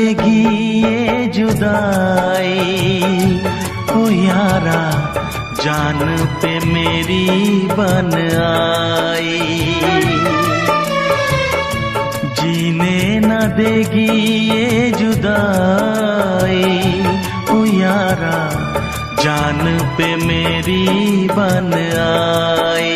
देगी ये जुदाई, ओ यारा जान पे मेरी बन आई। जीने न देगी ये जुदाई, ओ यारा जान पे मेरी बन आई।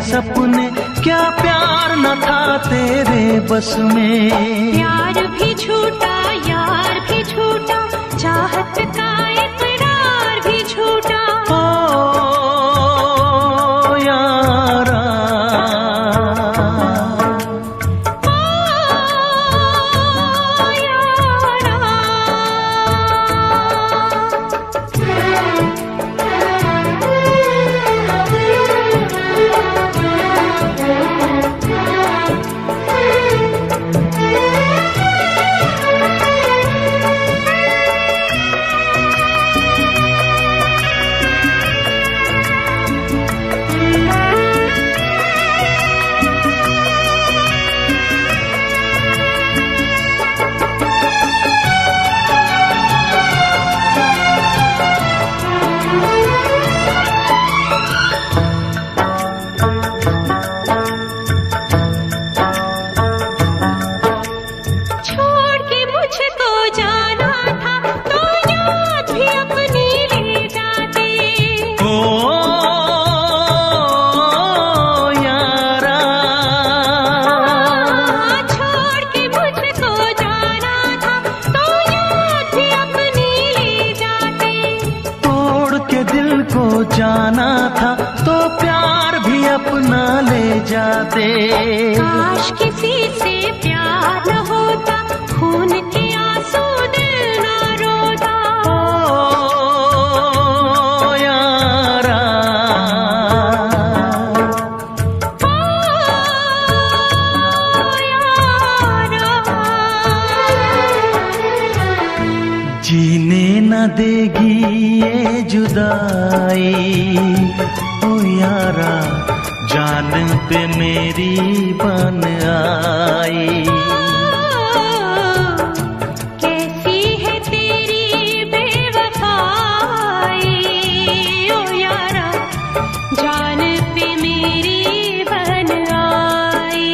सपने क्या प्यार न था तेरे बस में। प्यार भी छूटा यार भी छूटा, चाहत का इकरार भी छूटा। ओ यारा जाना था तो प्यार भी अपना ले जाते। काश किसी से प्यार न होता, खून के आंसू दिल न रोता। ओ यारा जीने न देगी ये जुदाई, ओ यारा जान पे मेरी बन आई। कैसी है तेरी बेवफाई, ओ यारा जान पे मेरी बन आई।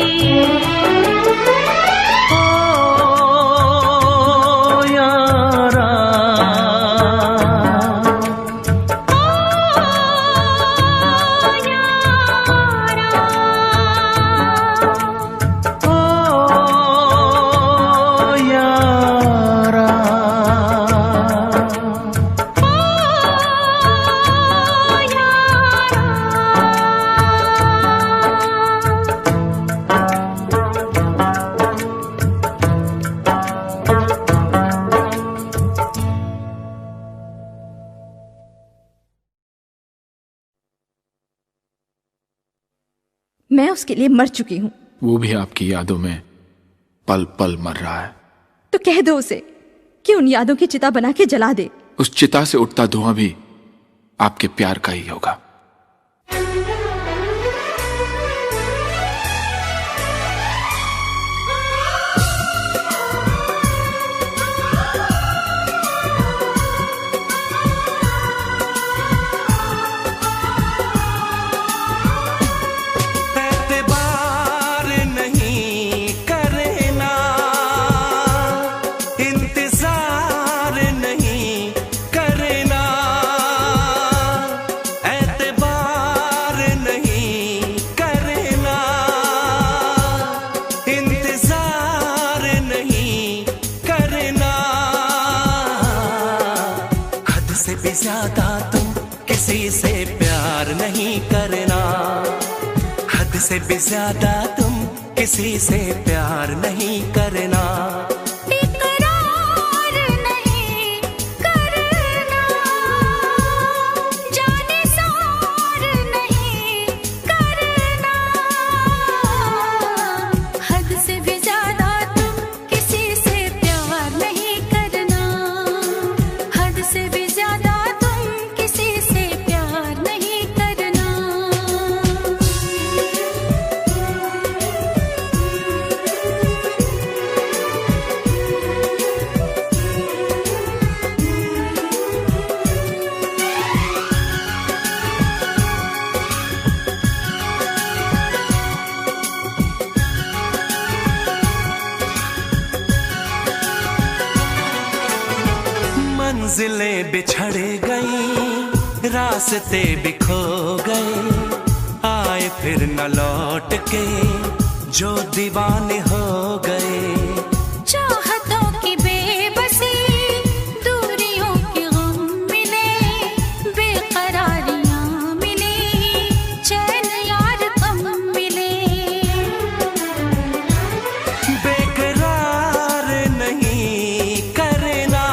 मैं उसके लिए मर चुकी हूँ। वो भी आपकी यादों में पल पल मर रहा है। तो कह दो उसे कि उन यादों की चिता बना के जला दे। उस चिता से उठता धुआं भी आपके प्यार का ही होगा। एतबार से भी ज्यादा तुम किसी से प्यार नहीं करना। इकरार नहीं करना, जाने सार नहीं करना। हद से भी ज्यादा तुम किसी से प्यार नहीं करना। हद से भी ज्यादा तुम किसी से प्यार नहीं करना। मंजिलें बिछड़ गई, रास्ते भी खो गए, आए फिर न लौट के जो दीवाने हो गए। चाहतों की बेबसी, दूरियों के गम मिले, बेकरारियां मिली, चैन यार कम मिले। बेकरार नहीं करना,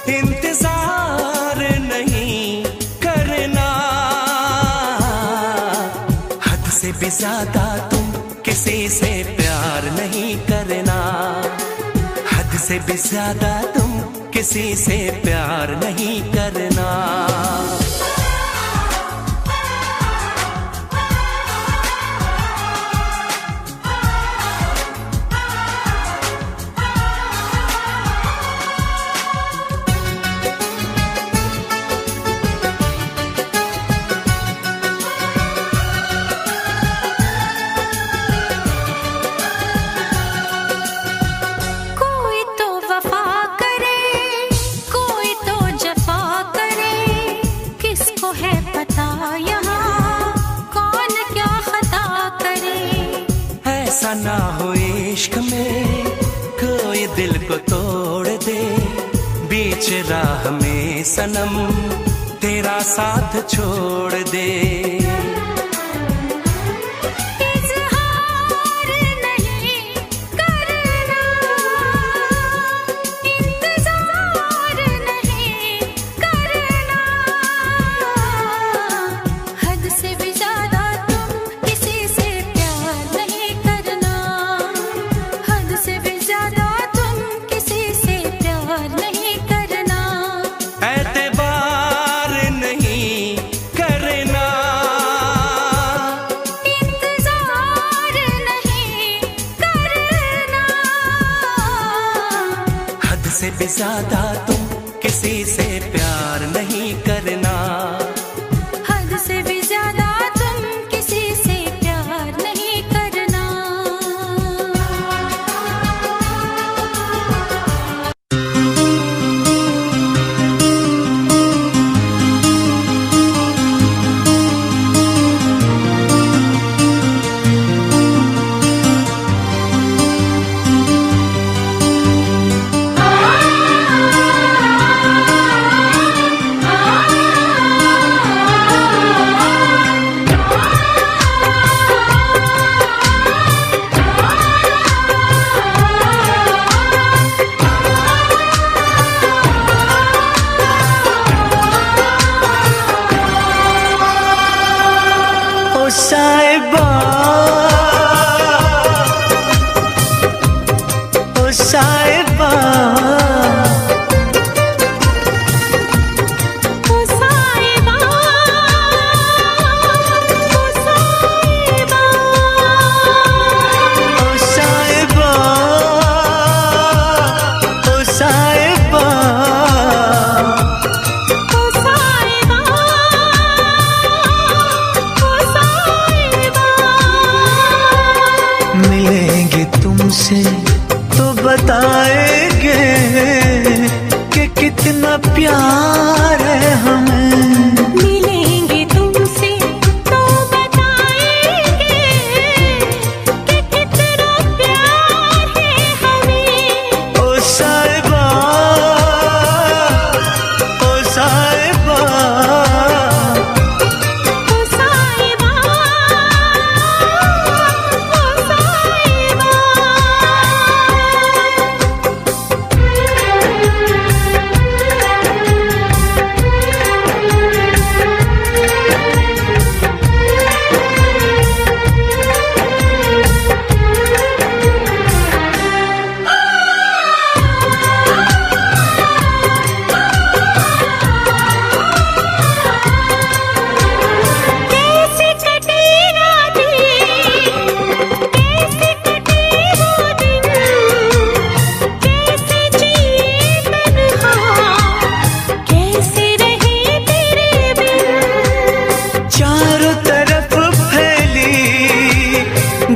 इंतजार नहीं करना। हद से भी ज्यादा तुम किसी से प्यार नहीं करना। हद से भी ज्यादा तुम किसी से प्यार नहीं करना। कोई तो वफा करे, कोई तो जफा करे, किसको है पता यहाँ कौन क्या खता करे। ऐसा ना हो इश्क में कोई दिल को तोड़ दे, बीच राह में सनम तेरा साथ छोड़ दे। इज़हार नहीं करना, इंतज़ार नहीं करना। हद से भी ज़्यादा तुम किसी से प्यार नहीं करना। हद से भी ज़्यादा तुम किसी से प्यार नहीं करना। एतबार नहीं करना, इंतज़ार नहीं करना। हद से भी ज्यादा तुम किसी से प्यार नहीं करना। हद से भी ज्यादा तुम किसी से प्यार नहीं करना। ओ साहिबा, ओ साहिबा, ओ साहिबा, ओ साहिबा, ओ साहिबा, ओ साहिबा। ओ साहिबा, ओ साहिबा। मिलेंगे तुमसे तो बताएंगे कि कितना प्यार है हमें। मिलेंगे तुमसे तो बताएंगे कि कितना प्यार है हमें। ओ साहिबा, ओ साहिबा, ओ साहिबा,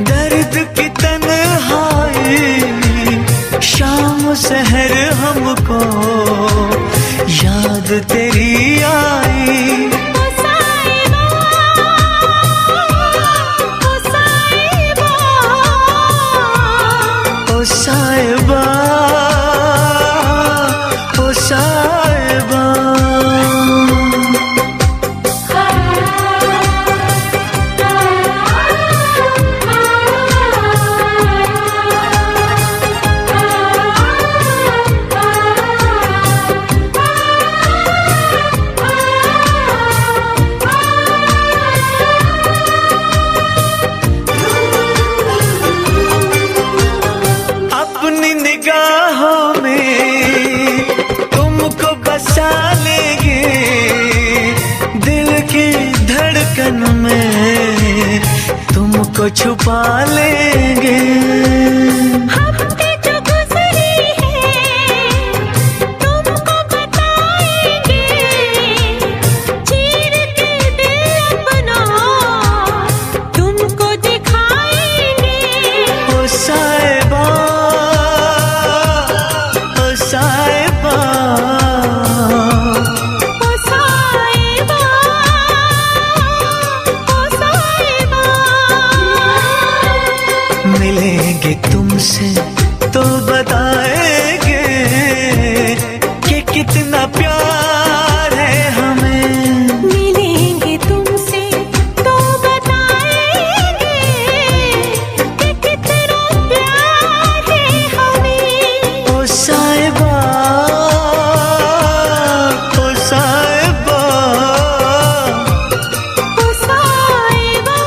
दर्द की तन्हाई शाम सहर हमको याद तेरी आई। ओ साहिबा ओ साहिबा। अपनी निगाहों में तुमको बसा लेंगे, दिल की धड़कन में तुमको छुपा लेंगे। मिलेंगे तुमसे तो बताएंगे कि कितना प्यार है हमें। मिलेंगे तुमसे तो बताएंगे कि कितना प्यार है हमें। ओ साहिबा ओ साहिबा। ओ साहिबा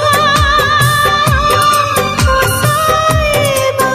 ओ साहिबा।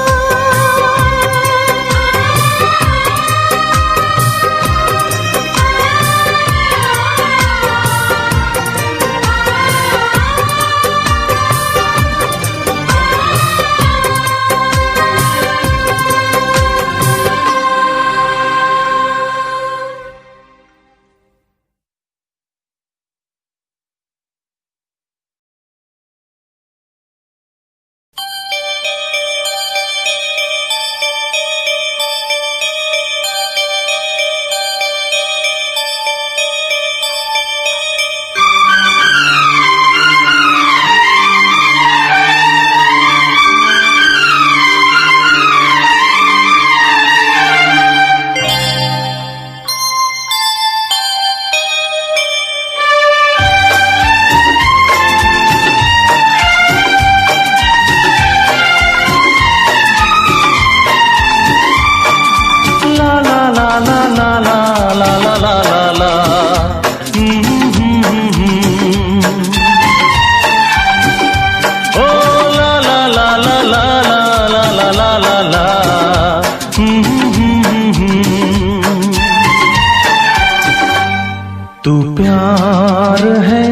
तू प्यार है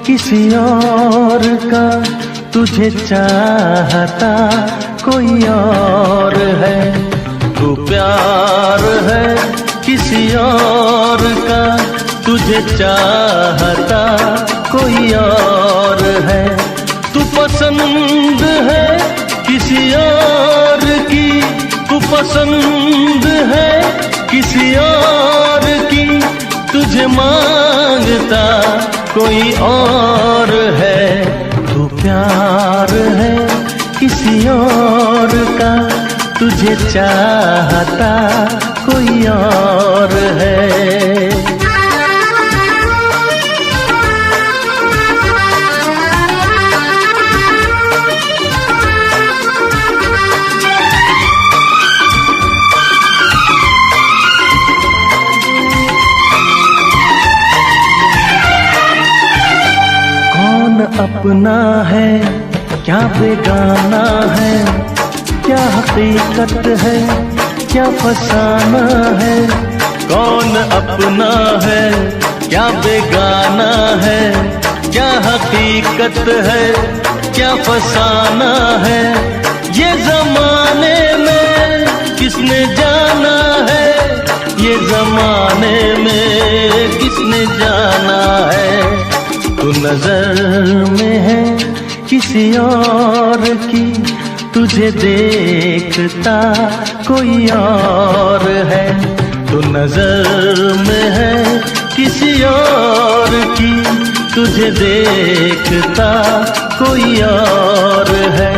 किसी और का, तुझे चाहता कोई और है। तू प्यार है किसी और का, तुझे चाहता कोई और है। तू पसंद है किसी और की, तू पसंद है किसी और की, तुझे मांगता कोई और है। तू प्यार है किसी और का, तुझे चाहता कोई और है। अपना है क्या बेगाना है, क्या हकीकत है क्या फसाना है। कौन अपना है क्या बेगाना है, क्या हकीकत है क्या फसाना है। ये जमाने में किसने जाना है, ये जमाने में किसने जाना है। तू नजर में है किसी और की, तुझे देखता कोई और है। तू नजर में है किसी और की, तुझे देखता कोई और है।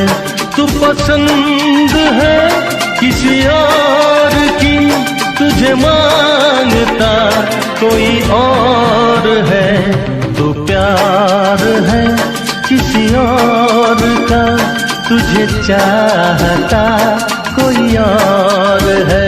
तू पसंद है किसी और की, तुझे मांगता कोई और है। तू प्यार है किसी और का, तुझे चाहता कोई और है।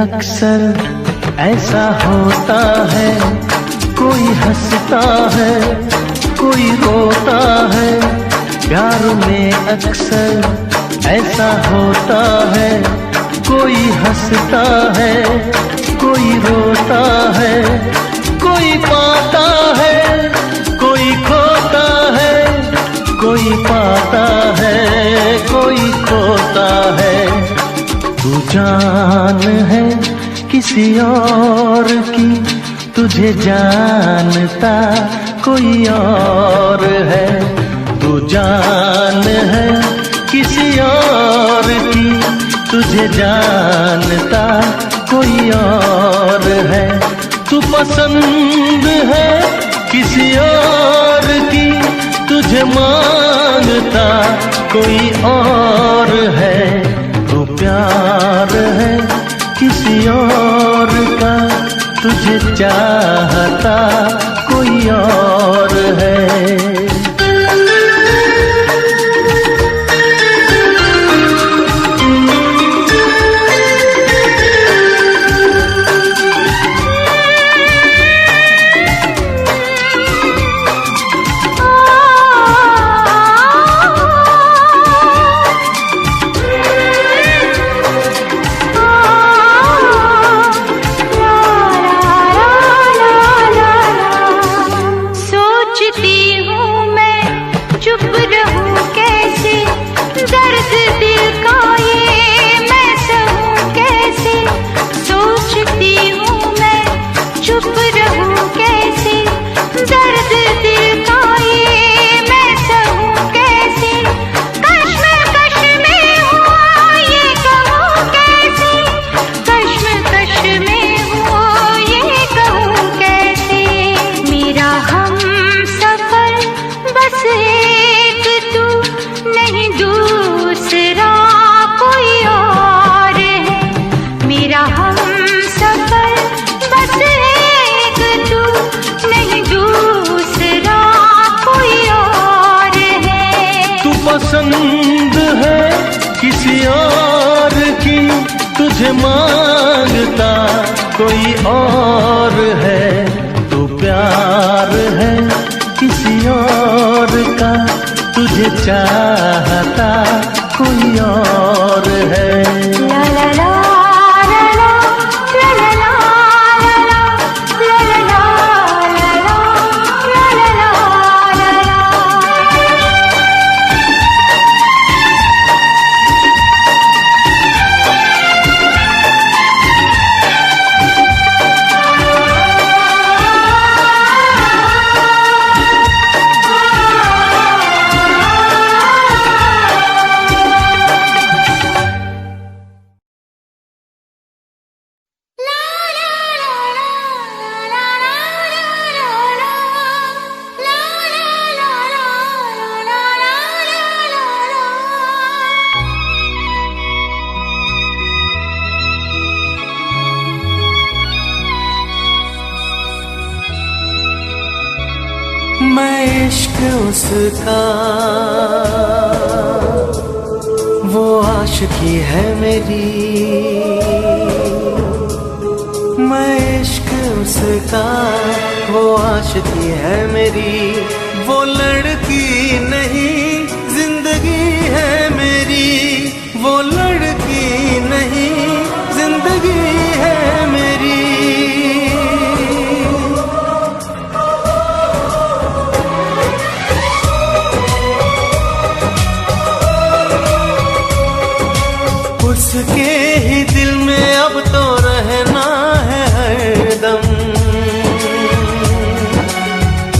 अक्सर ऐसा होता है, कोई हंसता है कोई रोता है। प्यार में अक्सर ऐसा होता है, कोई हंसता है कोई रोता है। कोई पाता है कोई खोता है, कोई पाता है कोई खोता है। तू जान है किसी और की, तुझे जानता कोई और है। तू जान है किसी और की, तुझे जानता कोई और है। तू पसंद है किसी और की, तुझे मांगता कोई और है। तू प्यार है किसी और का, तुझे चाहता कोई और है। पसंद है किसी और की, तुझे मांगता कोई और है। तू प्यार है किसी और का, तुझे चाहता कोई और है। ला ला ला मैं इश्क उसका, वो आशिकी है मेरी। मैं इश्क उसका, वो आशिकी है मेरी। वो लड़की नहीं उसके ही दिल में अब तो रहना है हरदम।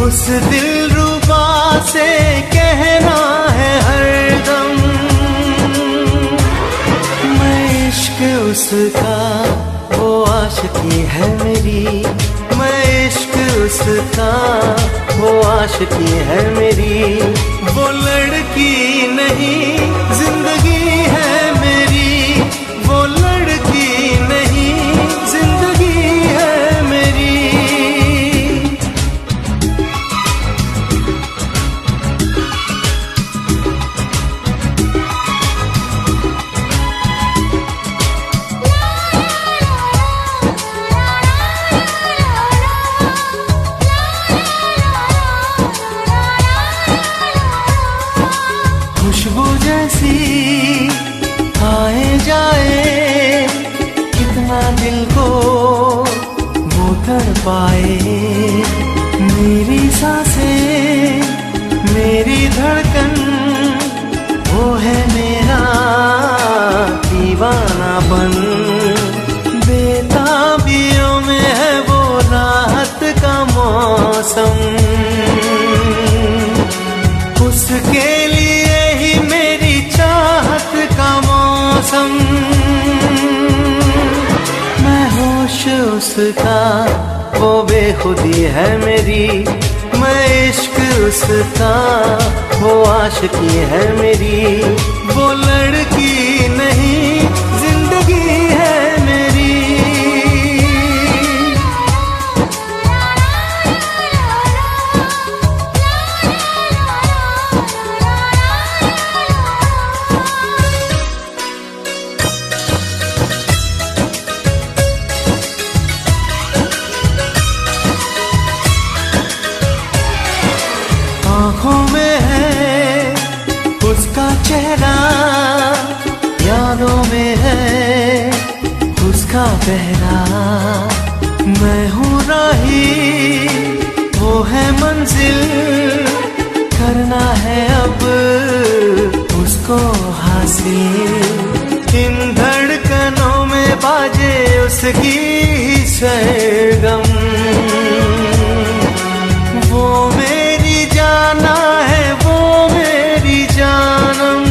उस दिलरुबा से कहना है हरदम, मैं इश्क उसका वो आशिकी है मेरी, मैं इश्क उसका वो आशिकी है मेरी। वो लड़की नहीं जिंदगी है मेरी, वो लड़की नहीं जिंदगी है मेरी। खुशबू जैसी आए जाए, कितना दिल को वो तड़पाए। मेरी सांसें मेरी धड़कन, वो है मेरा दीवानापन। बेताबियों में है वो राहत का मौसम, उसके लिए ही मेरी चाहत का मौसम। मैं होश उसका वो बेखुदी है मेरी, मैं इश्क उसका वो आशिकी है मेरी। वो लड़की नहीं जिंदगी है मेरी। आँखों में है उसका चेहरा, यादों में है उसका पहरा। मैं हूँ राही वो है मंजिल, करना है अब उसको हासिल। इन धड़कनों में बाजे उसकी ही सरगम, वो मेरी जाना है वो मेरी जानम।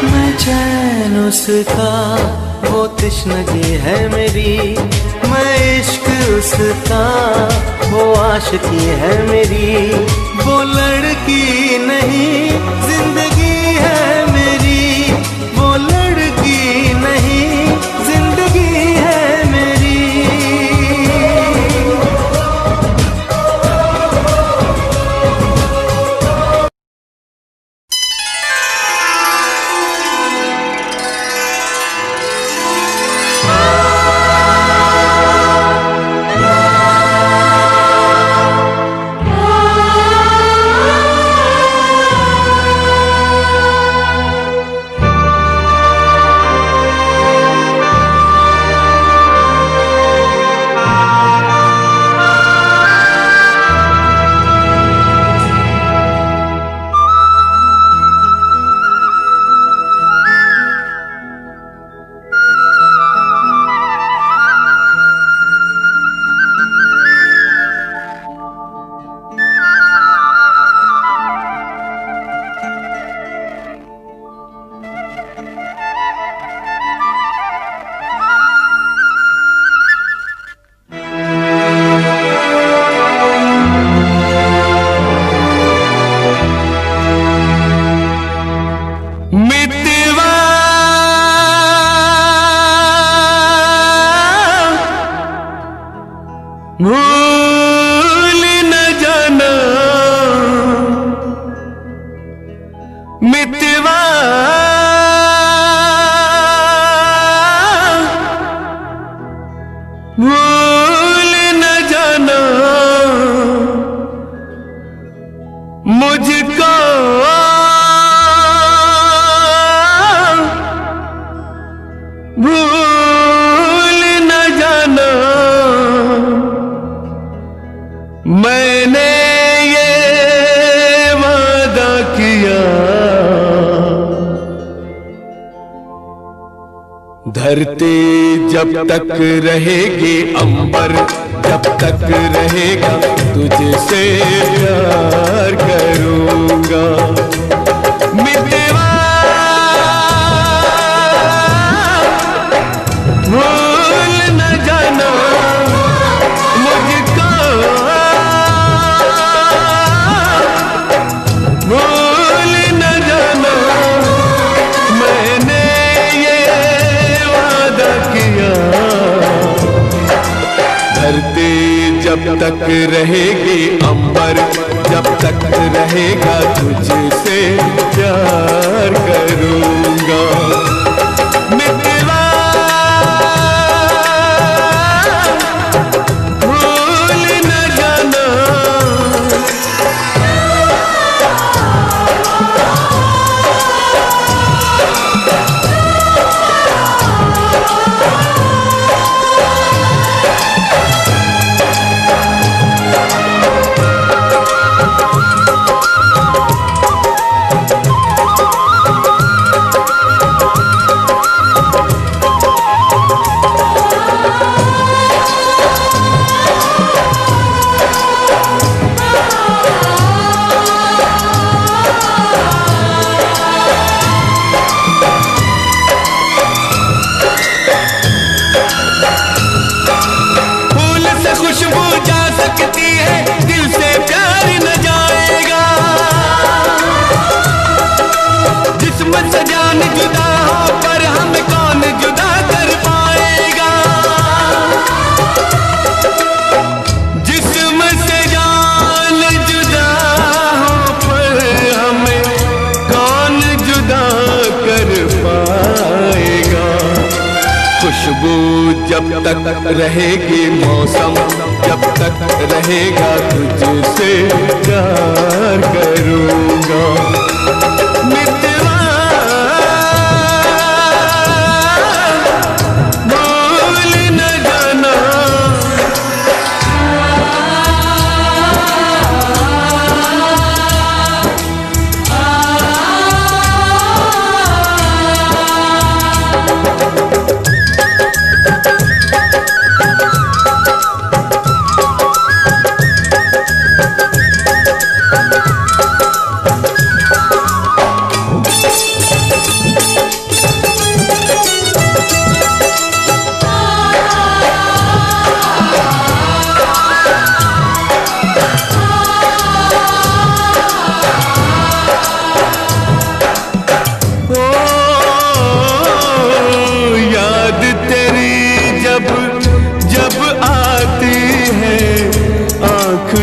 मैं चैन उसका वो तश्नगी है मेरी, मैं इश्क उसका वो आशिकी है मेरी। वो लड़की नहीं जिंदगी है मेरी, वो लड़की नहीं जिंदगी है मेरी। भूल न जाना मितवा, भूल न जाना मुझको, भूल न जाना मैंने ये वादा किया धरती जब तक रहेगी अंबर, जब तक रहेगा तुझसे प्यार करूंगा। मितवा भूल न जाना मुझको, भूल न जाना मैंने ये वादा किया। धरती जब तक रहेगी अंबर, जब तक रहेगा तुझसे प्यार करूंगा। मितवा भूल न जाना खुशबू जा सकती है, दिल से प्यार न जाएगा। जिस्म से जान जुदा हो पर हमें कौन जुदा कर पाएगा। जिस्म से जान जुदा हो पर हमें कौन जुदा कर पाएगा। खुशबू जब तक रहेगी, मौसम जब तक रहेगा तुझसे प्यार करूंगा। मितवा भूल न जाना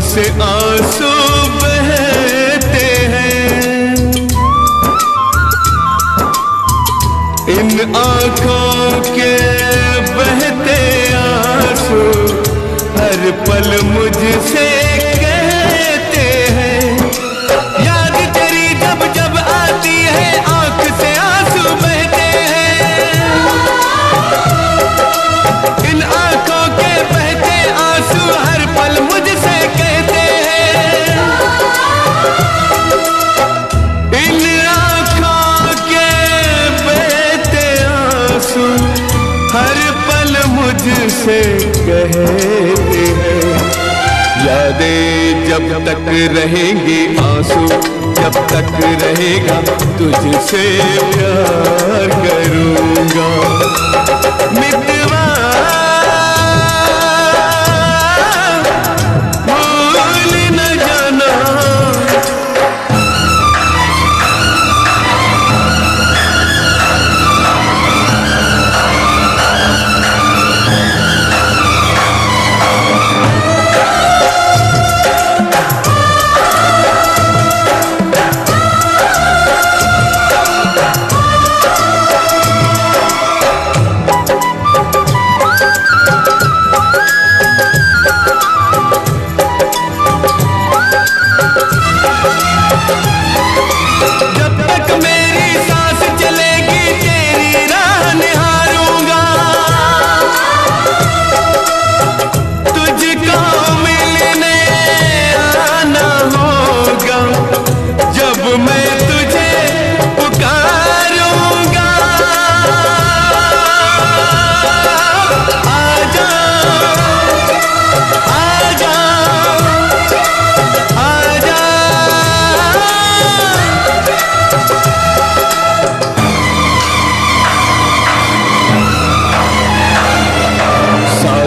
से आंसू बहते हैं। इन आँखों के बहते आंसू हर पल मुझसे कहते हैं। याद तेरी जब जब आती है, आँख से आंसू बहते हैं। इन आँखों के बहते आंसू हर पल मुझसे कहते हैं। इन आँखों के बहते आंसू हर पल मुझसे कहते हैं। यादें जब तक रहेंगी आंसू, जब तक रहेगा तुझसे प्यार करूंगा। मितवा भूल न जाना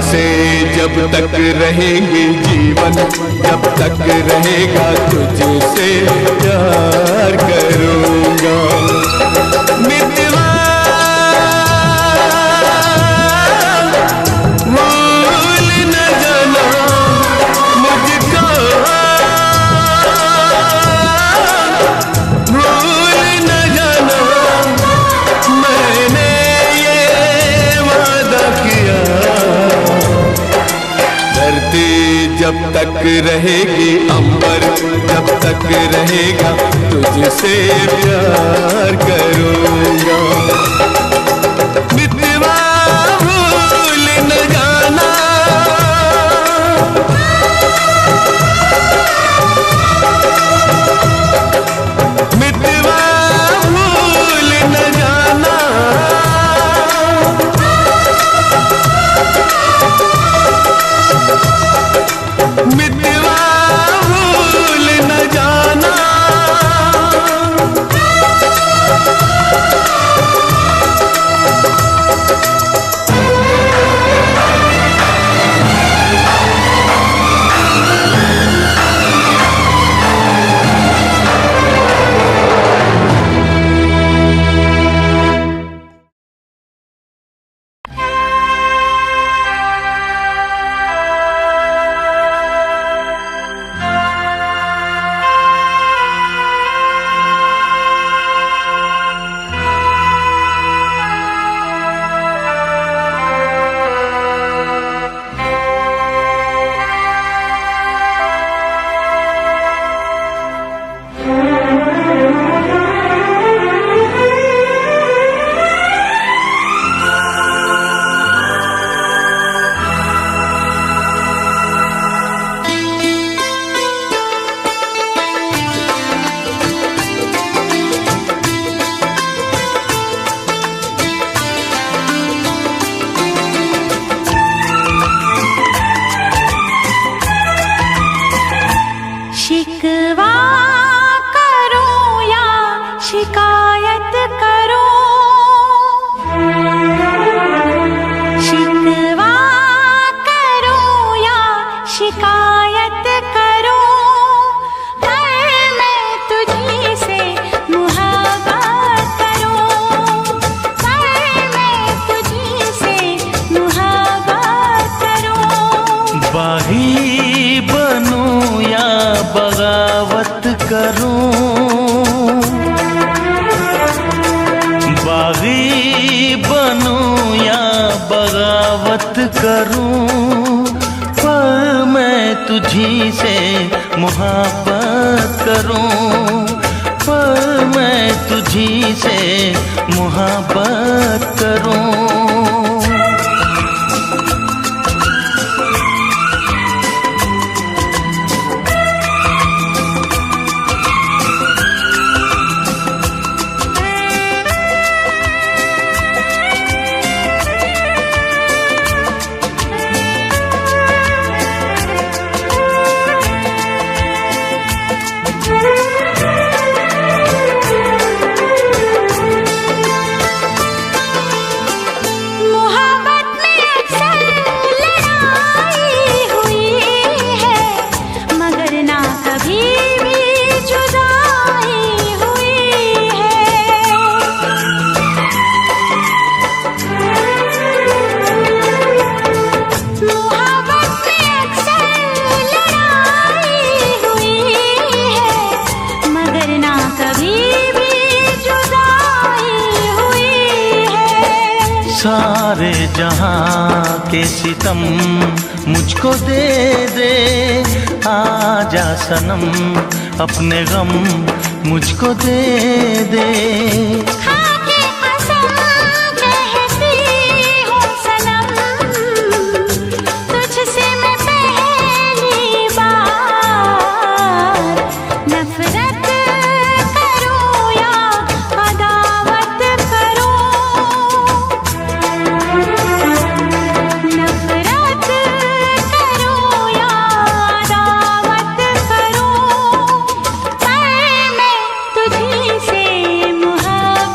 सांसें जब तक रहेंगी जीवन, जब तक रहेगा तुझसे प्यार करूँगा। मितवा भूल न जाना मुझको, भूल न जाना मैंने ये वादा किया। धरती जब तक रहेगी, अंबर जब तक रहेगा तुझसे प्यार करूँगा। मितवा भूल न जाना, मितवा भूल न जाना, मितवा भूल न जाना। शिकवा करो या शिकायत करो, शिकवा करो या शिकायत करो, पर मैं तुझी से मुहब्बत करूं, पर मैं तुझी से मुहब्बत करूं। बागी बनूं या बगावत करूं, बागी बनूं या बगावत करूं, पर मैं तुझी से मुहब्बत करूं, पर मैं तुझी से मुहब्बत करूं। सारे जहां के सितम मुझको दे दे, आजा सनम अपने गम मुझको दे दे। तुझी से मुहब्बत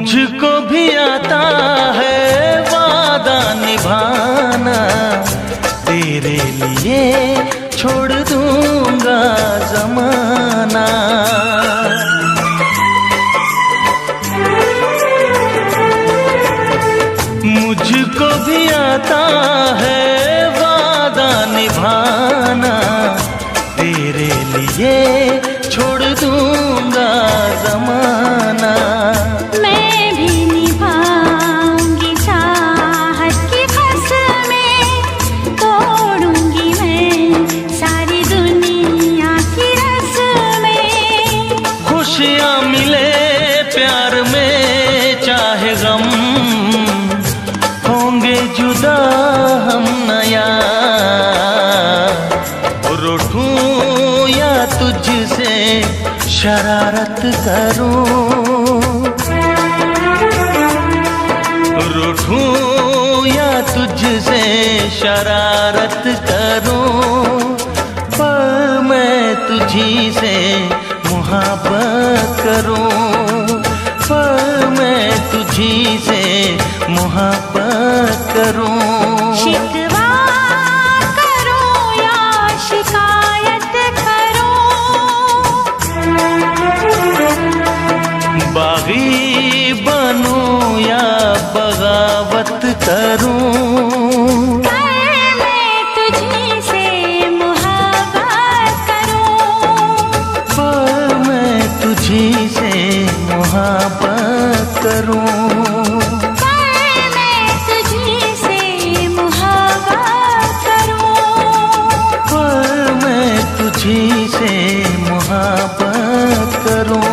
मुझको भी आता है वादा निभाना, तेरे लिए छोड़ दूंगा जमाना। मुझको भी आता है वादा निभाना, तेरे लिए छोड़ दूंगा जमाना। मैं भी निभाऊंगी चाहत की कसमें, तोड़ूंगी मैं सारी दुनिया की रस्में। खुशियाँ मिले प्यार में चाहे गम, होंगे जुदा हम नया। रूठूं या तुझसे शरारत करूं, रूठूं या तुझसे शरारत करूं, पर मैं तुझी से मुहब्बत करूं, पर मैं तुझी से मुहब्बत करूं। शिकवा करो या शिकायत करो, बागी बनूं या बगावत करूं, मैं तुझी से मुहब्बत करूं, पर मैं तुझी से मुहब्बत करूं। मैं तुझी से मुहब्बत करूं, पर मैं तुझी से मुहब्बत करूं।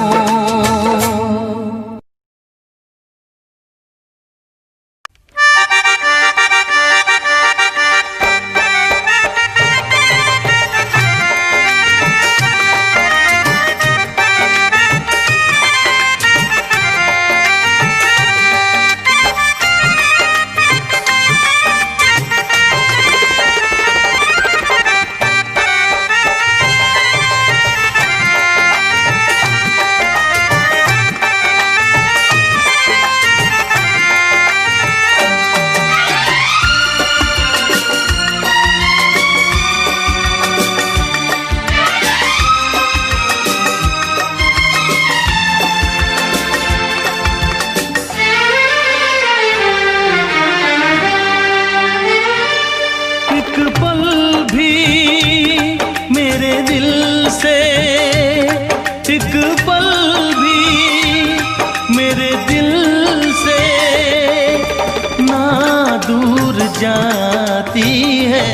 जाती है,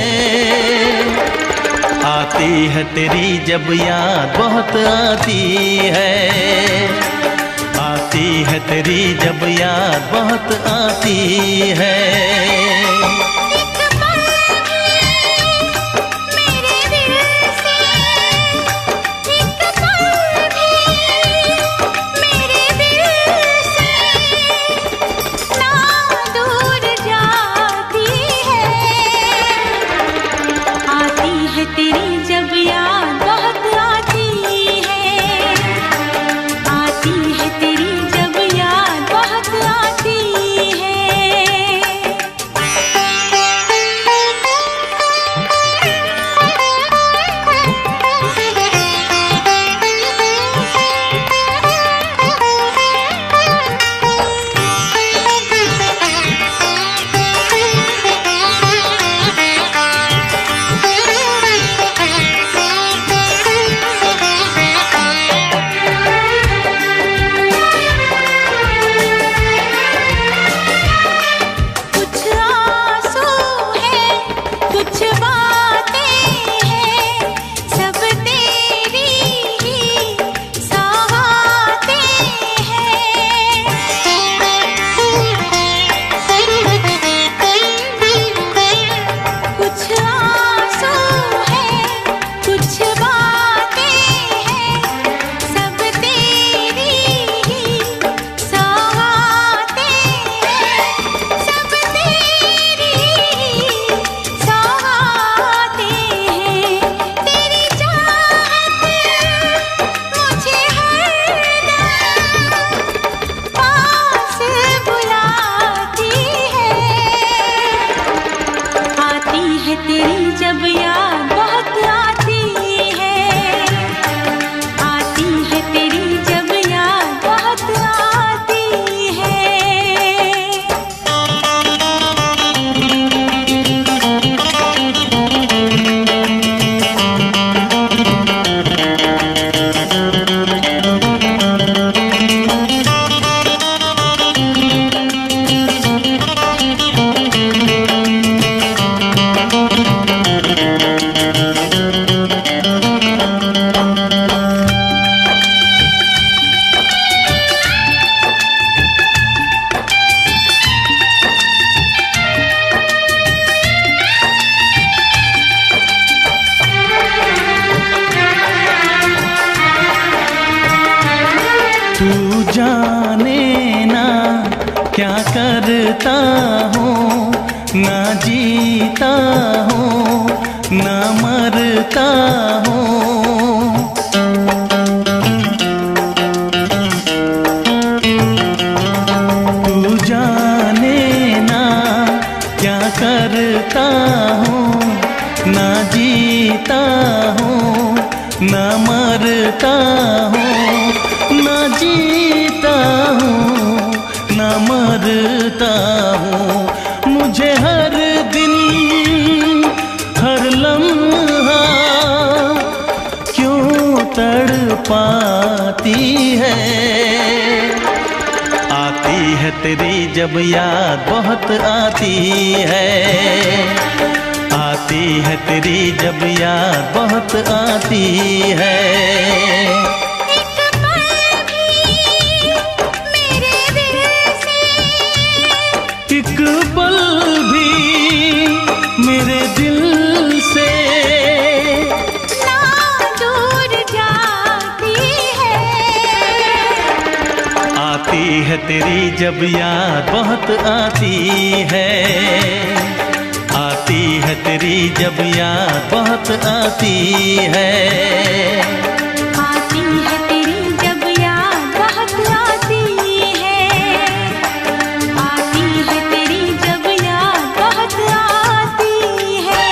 आती है तेरी जब याद बहुत आती है, आती है तेरी जब याद बहुत आती है। क्या करता हूँ, ना जीता हूँ ना मरता हूँ। तू जाने ना क्या करता हूँ, ना जीता हूँ ना मरता हूँ, ना जीता हूँ ना मरता हूँ। मुझे हर दिन हर लम्हा क्यों तड़पाती है। आती है तेरी जब याद बहुत आती है, आती है तेरी जब याद बहुत आती है। एक पल भी मेरे दिल से ना दूर जाती है। आती है तेरी जब याद बहुत आती है, आती है तेरी जब याद बहुत आती है। आती है तेरी जब याद बहुत आती है, आती है तेरी जब याद बहुत आती है।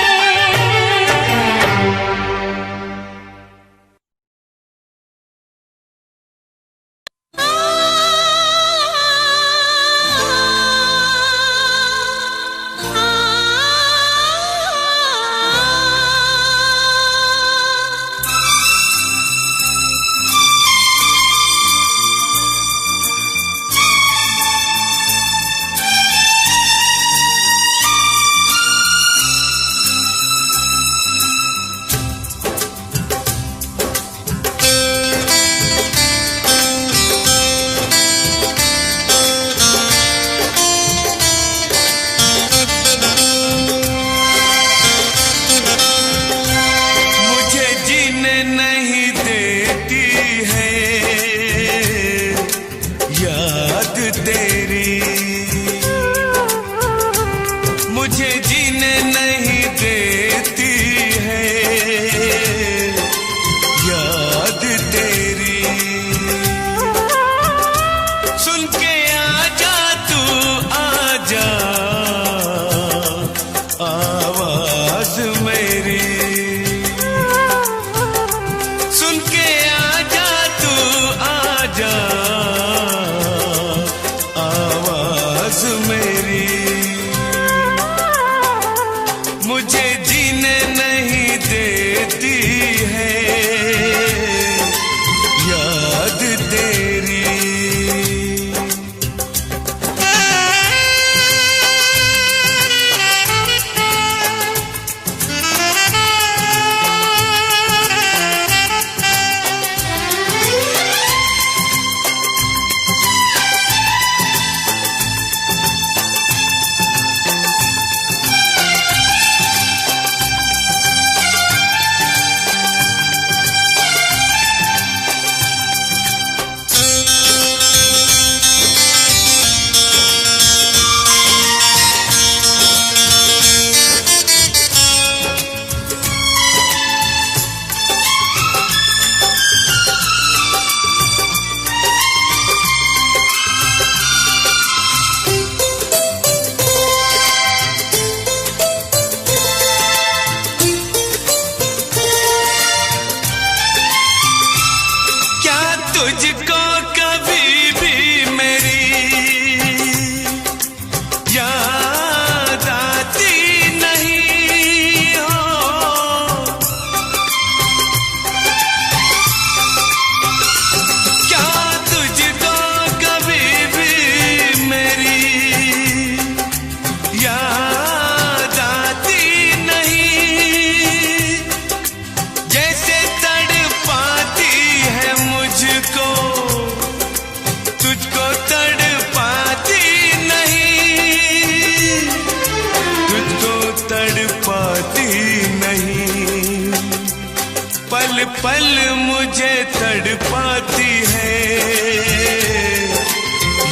पल मुझे तड़पाती है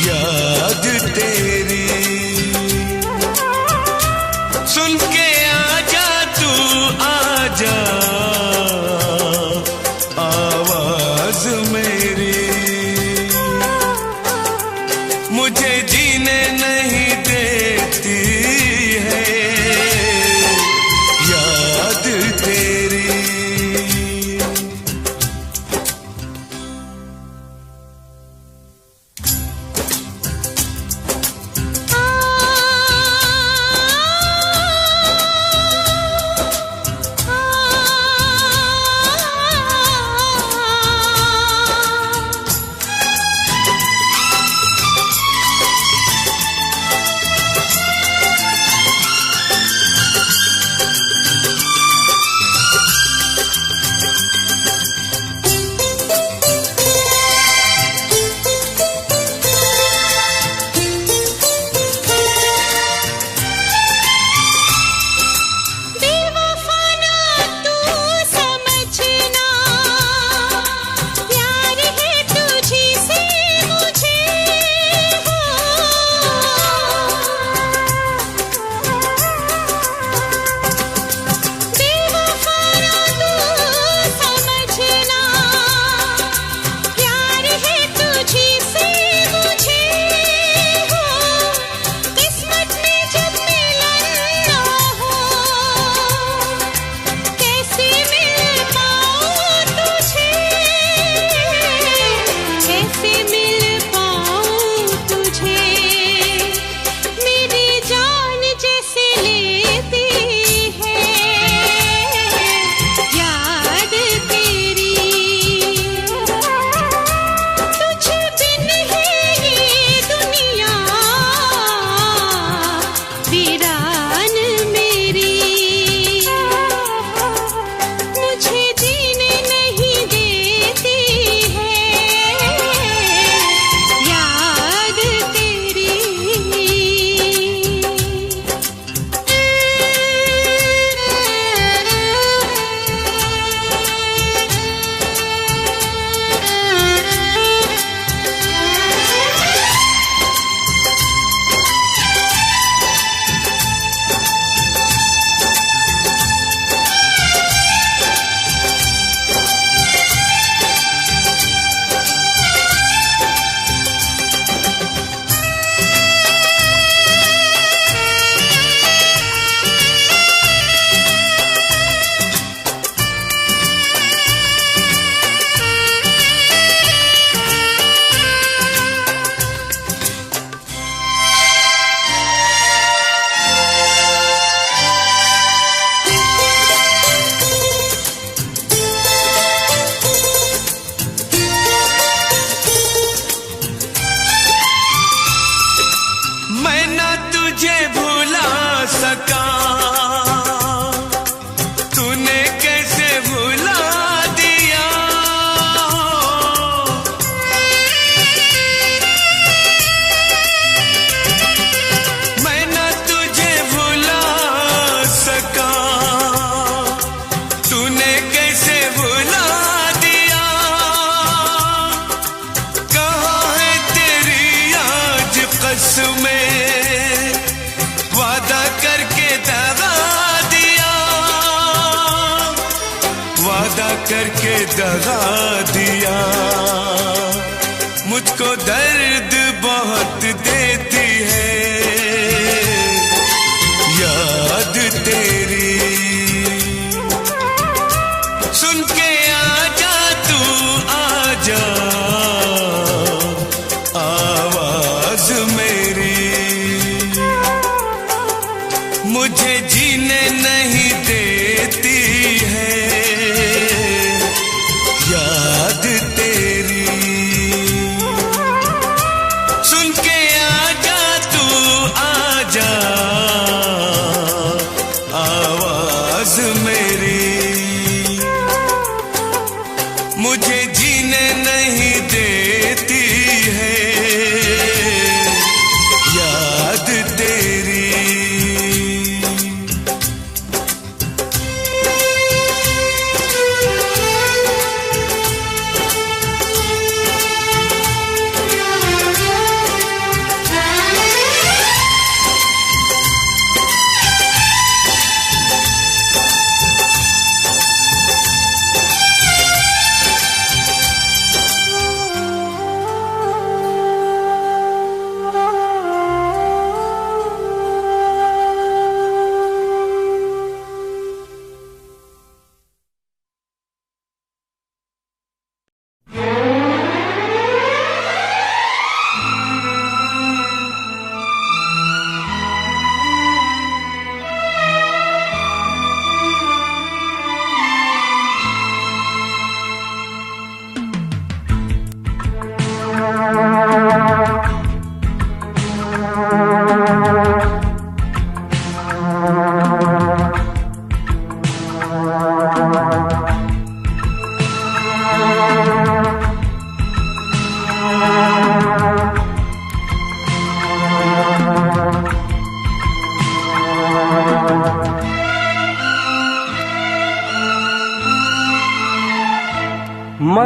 याद तेरी। मुझे जीने नहीं देती है याद तेरी। तूने कैसे भुला दिया, मैं ना तुझे भुला सका, तूने कैसे भुला दिया, कहाँ है तेरी आज कसमें, वादा करके दगा दिया, वादा करके दगा दिया, मुझको दर्द बहुत देती है याद तेरी, सुन के आजा तू आजा आवाज मेरी, मुझे जीने नहीं देती है याद तेरी।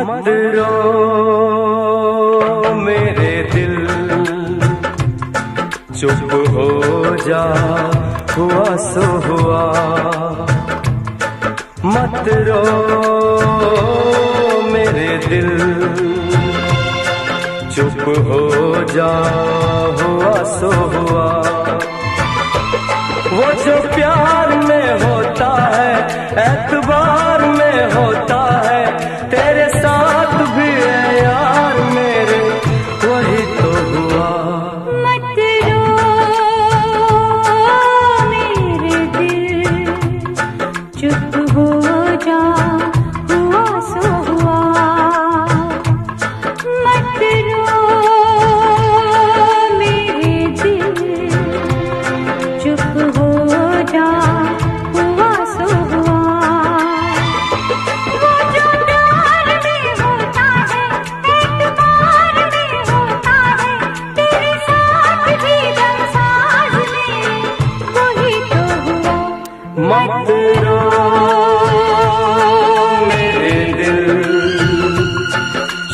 मत रो मेरे दिल, चुप हो जा, हुआ सो हुआ। मत रो मेरे दिल, चुप हो जा, हुआ सो हुआ। वो जो प्यार में होता है, एतबार में होता है, तेरे साथ भी है यार मेरे, वही तो हुआ। मत रो मेरे दिल, चुप हो जा, हुआ सो हुआ। मत रो मेरे दिल, चुप हो जा, हुआ सो हुआ। वो जो प्यार में होता है, एतबार में होता है, तेरे साथ भी दमसाज में, वही तो हुआ। मत रो मेरे दिल,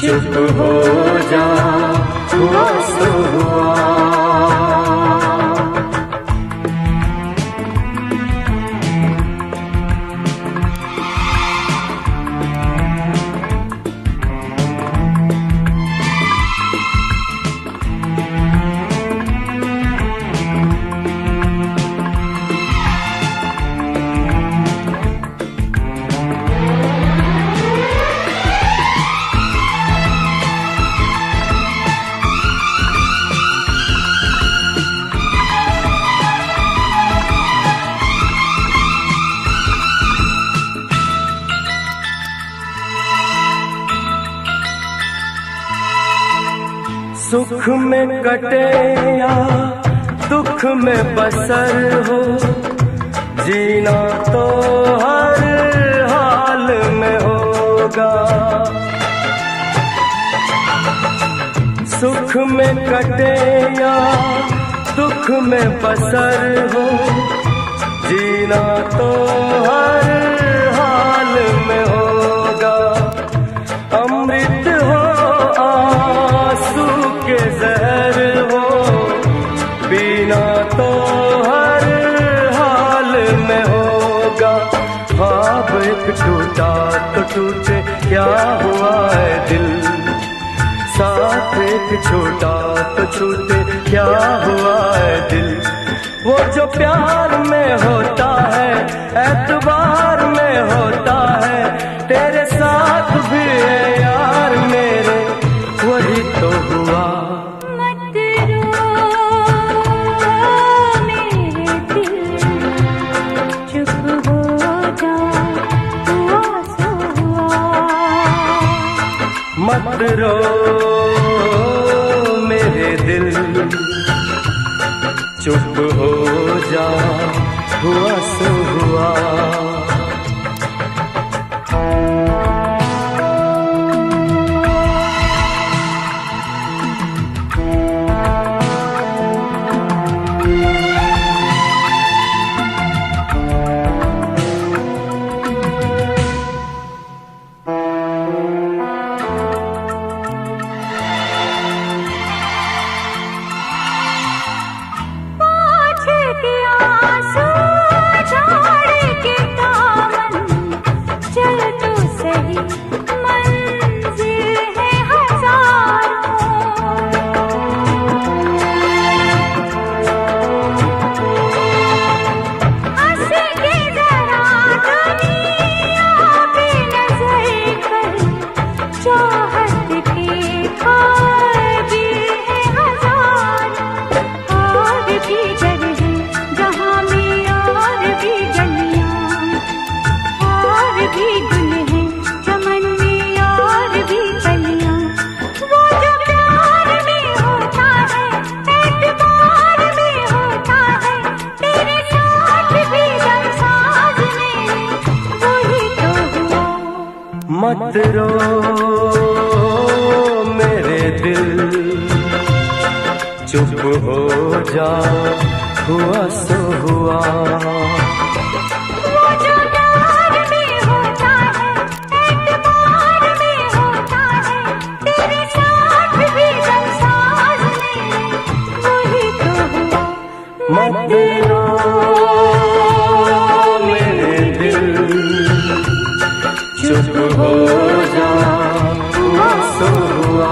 चुप हो जा, हुआ सो हुआ। सुख में कटे या दुख में बसर हो, जीना तो हर हाल में होगा। सुख में कटे या दुख में बसर हो, जीना तो हर हाल में होगा। अमृत हो आंसू के जहर हो, पीना तो हर हाल में होगा। ख्वाब एक टूटा तो टूटे, क्या हुआ है दिल, साथ एक छूटा तो छूटे, क्या हुआ है दिल। वो जो प्यार में होता है, एतबार में होता है, तेरे साथ भी है यार मेरे, वही तो हुआ। मत रो मेरे दिल, चुप हो जा, हुआ सो हुआ। मत रो मेरे दिल, चुप हो जा, हुआ सो हुआ। मत रो मेरे दिल, चुप हो जा, हुआ सो हुआ। वो जो प्यार में होता है, एतबार में होता मत रो मेरे दिल, चुप हो जा मासूम हुआ।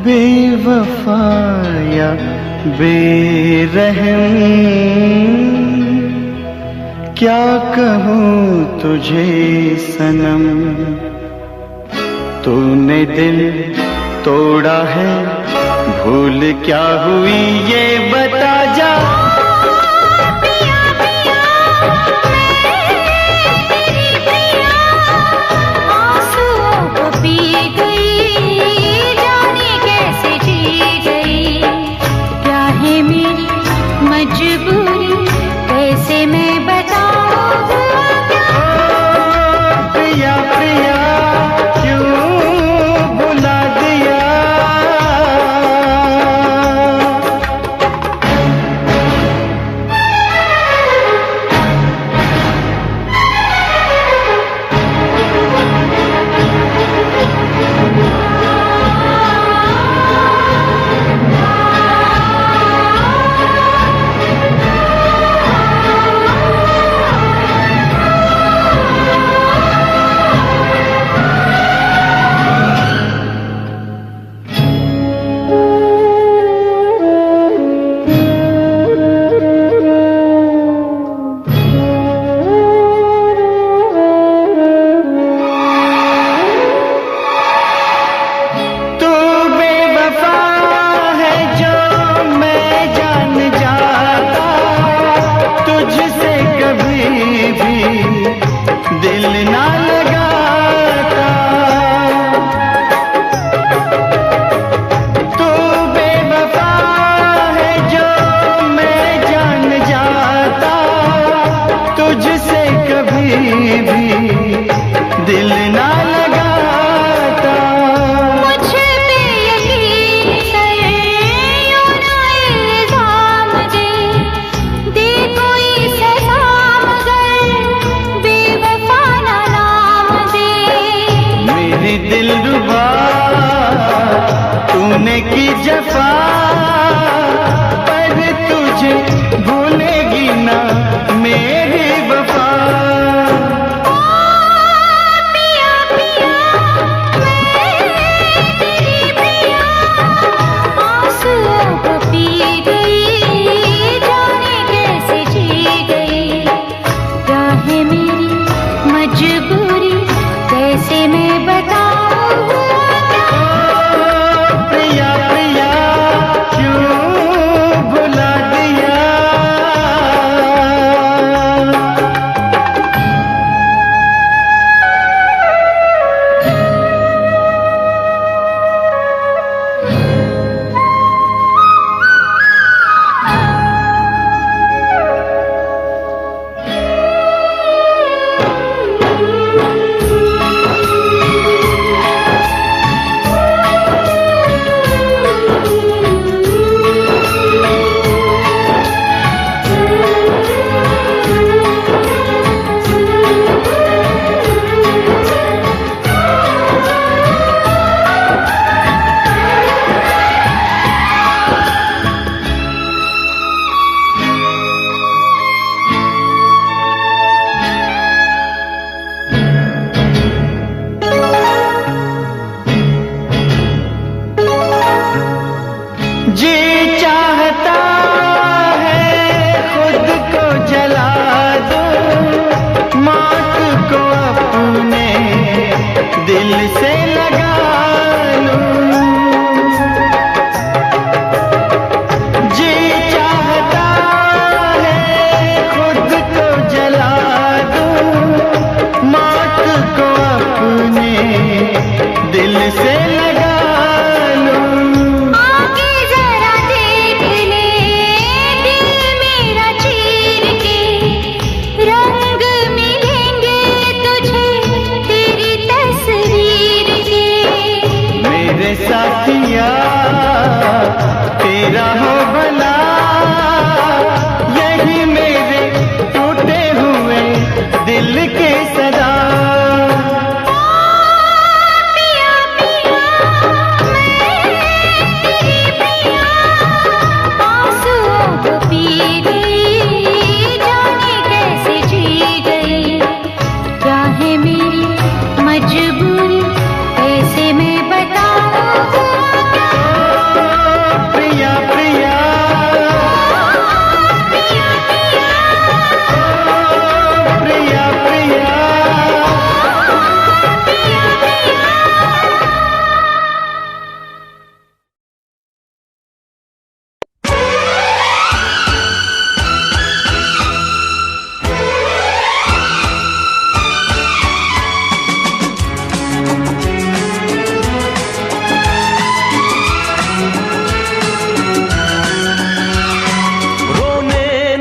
बेवफाया बेरहम, क्या कहूँ तुझे सनम, तूने दिल तोड़ा है, भूल क्या हुई ये बता जा। बेवफा ना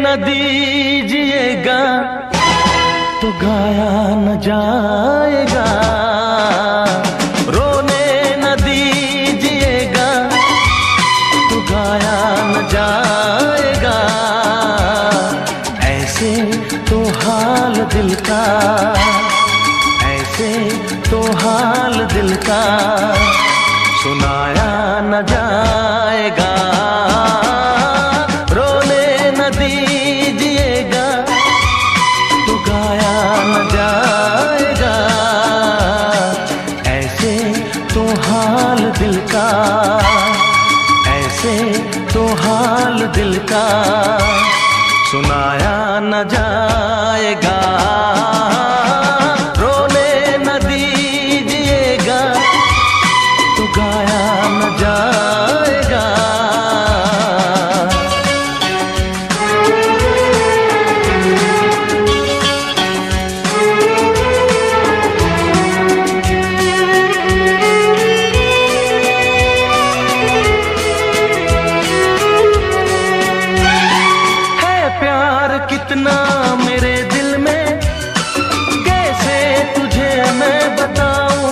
न दीजिएगा तो गाया न जाएगा, रोने न दीजिएगा तो गाया न जाएगा। ऐसे तो हाल दिल का, ऐसे तो हाल दिल का सुनाया न जाएगा। रोने न दीजिएगा तो गाया न जाएगा। ऐसे तो हाल दिल का, ऐसे तो हाल दिल का सुनाया न जाएगा। रोने न दीजिएगा तो गाया न जाएगा। कितना मेरे दिल में कैसे तुझे मैं बताऊं,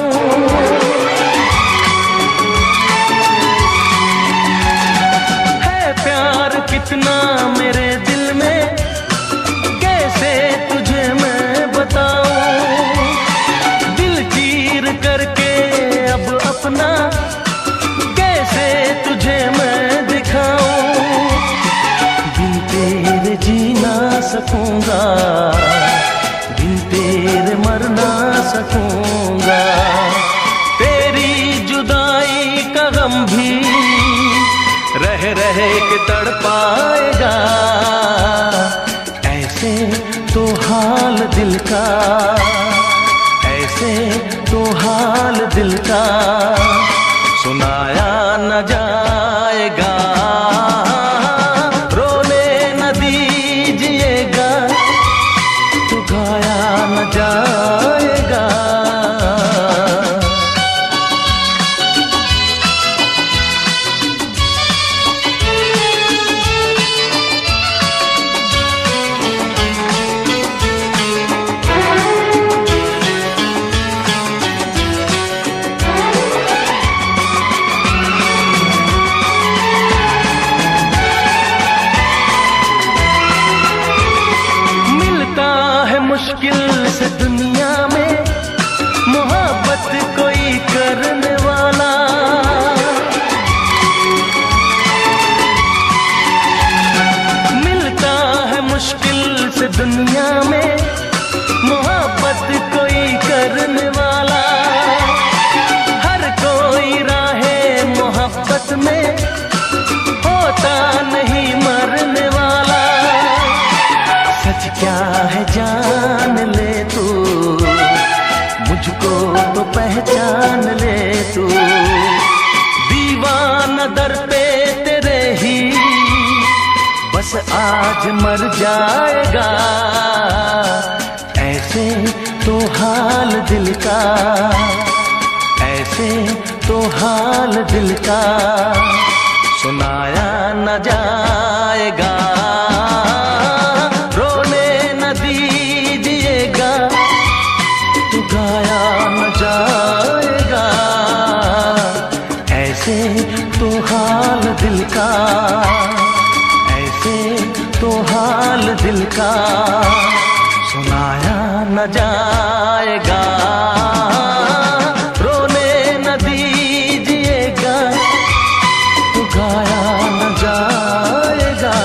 है प्यार कितना मेरे दिल में कैसे तुझे मैं बताऊं। दिल चीर करके अब अपना कैसे तुझे मैं दिखाऊं। बिन तेरे जी ना सकूंगा, बिन तेरे मर ना सकूंगा। तेरी जुदाई का गम भी रह रह के तड़पाएगा। ऐसे तो हाल दिल का, ऐसे तो हाल दिल का सुनाया न जाएगा। जाएगा मिलता है मुश्किल से दुनिया में मोहब्बत कोई करने वाला। मिलता है मुश्किल से दुनिया में मोहब्बत कोई करने वाला। हर कोई राहे मोहब्बत में होता नहीं मरने वाला। सच क्या है जान ले तू, मुझको तो पहचान ले तू। दीवाना दर पे तेरे ही बस आज मर जाएगा। ऐसे तो हाल दिल का, ऐसे तो हाल दिल का सुनाया न जाएगा। रोने न दीजिएगा तो गाया न जाएगा। ऐसे तो हाल दिल का, ऐसे तो हाल दिल का सुनाया न जाएगा। रोने न दीजिएगा तो गाया न जाएगा।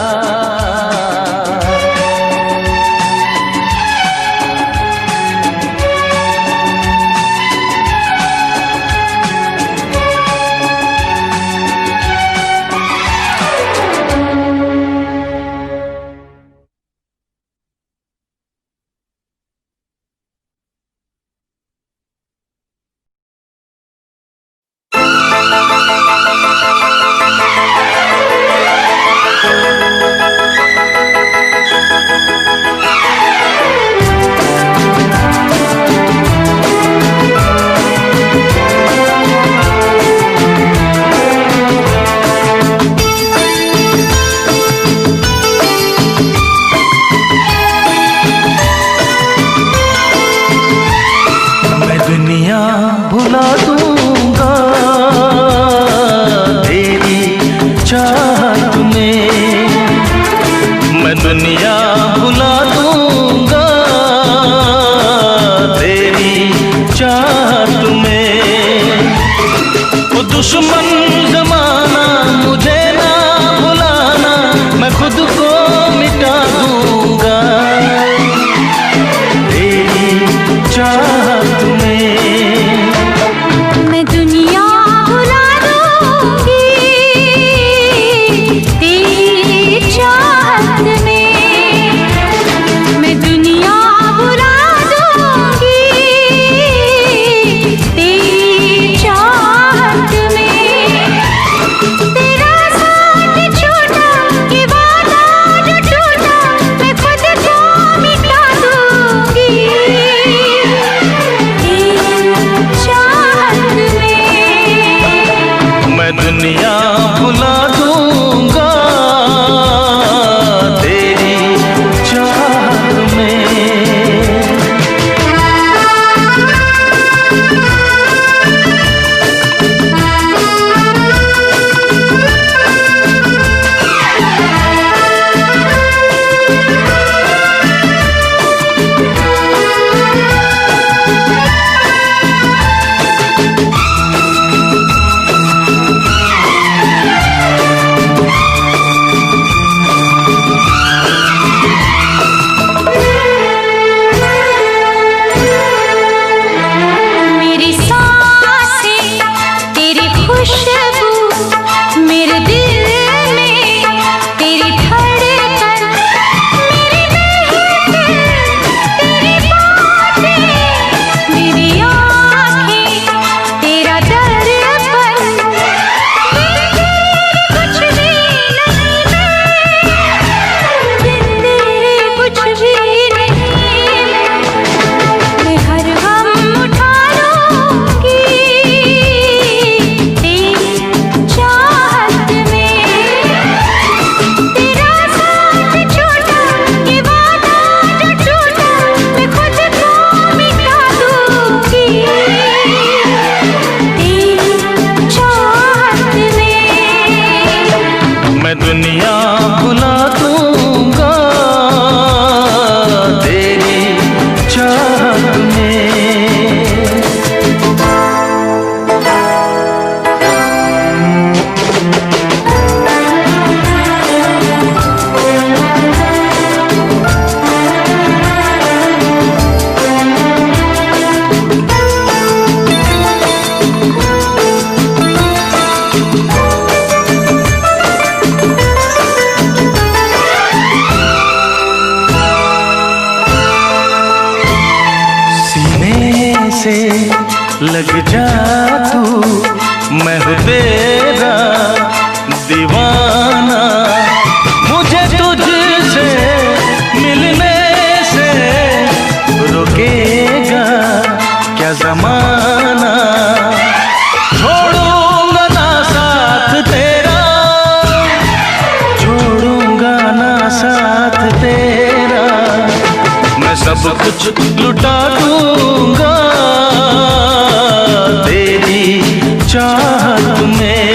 दुनिया भुला दूंगा तेरी चाहत में। वो दुश्मन जमाना मुझे ना भुलाना, मैं खुद को मिटा दूंगा तेरी चाहत में। मैं दुनिया भुला दूंगी तेरी चाहत में। मैं दुनिया भुला दूंगी तेरी चाहत में। तेरा साथ छोटा ये वादा जो टूटा, मैं खुद को मिटा दूंगी तेरी चाहत में। मैं दुनिया भुला दूंगा तेरी चाहत में। मेरी सांसें तेरी खुशबू, मेरे दिल में तेरी धड़कन, मेरी महफिल तेरी बातें, मेरी आँखें तेरा दर्पण। कुछ भी नहीं मैं, तेरे कुछ भी नहीं मैं हर गम उठा लूंगी तेरी चाहत में। तेरा साथ छोटा ये वादा जो टूटा, मैं खुद को मिटा दूंगी तेरी चाहत में। मैं दुनिया भुला दूंगा तेरी चाहत में। सीने से लग जा तू, मैं हूँ तेरा दीवाना। मुझे तुझसे मिलने से रोकेगा क्या जमाना। छोड़ूंगा ना साथ तेरा, छोड़ूंगा ना साथ तेरा। मैं सब कुछ लुटा दूंगा तेरी चाहत में।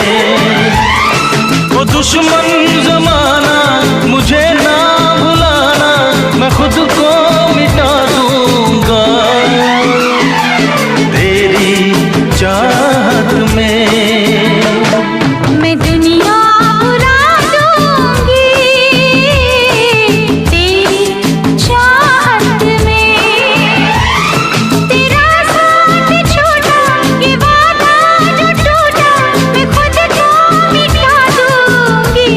वो दुश्मन जमाना मुझे ना भुलाना, मैं खुद को मिटा दूंगा तेरी चाहत में। मैं दुनिया भुला दूंगी तेरी चाहत में। तेरा साथ छोटा ये वादा जो टूटा, मैं खुद को मिटा दूंगी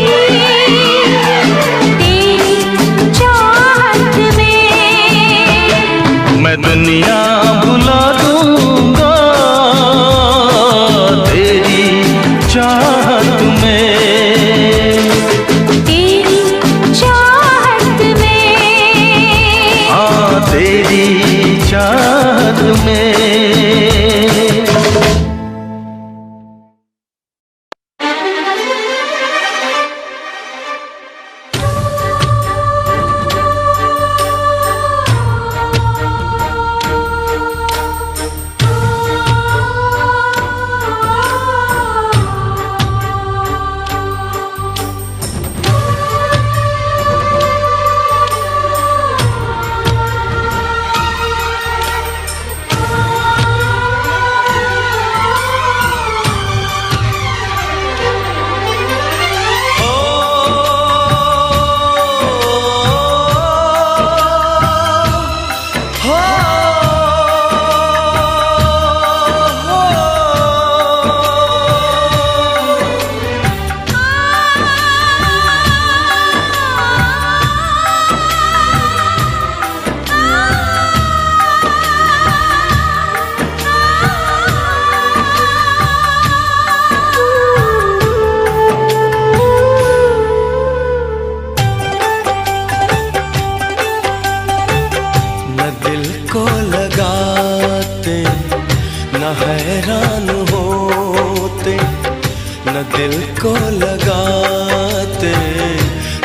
दिल को लगाते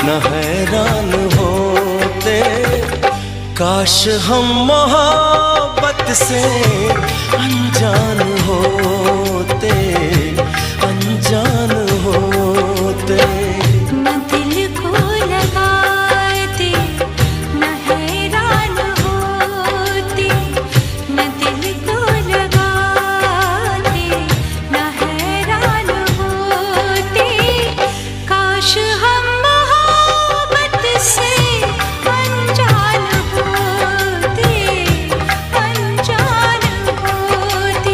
न हैरान होते। काश हम मोहब्बत से अनजान होते, अनजान होते। न दिल को लगाते न हैरान होते, न दिल को लगाते न हैरान होते। काश हम मोहब्बत से अनजान होते, अनजान होते।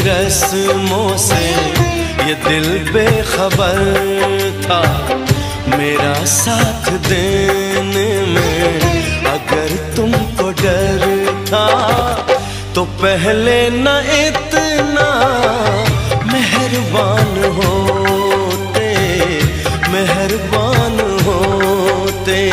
रस्मों से ये दिल बेखबर था, मेरा साथ देने में अगर तुमको डर था तो पहले न इतना मेहरबान होते, मेहरबान होते।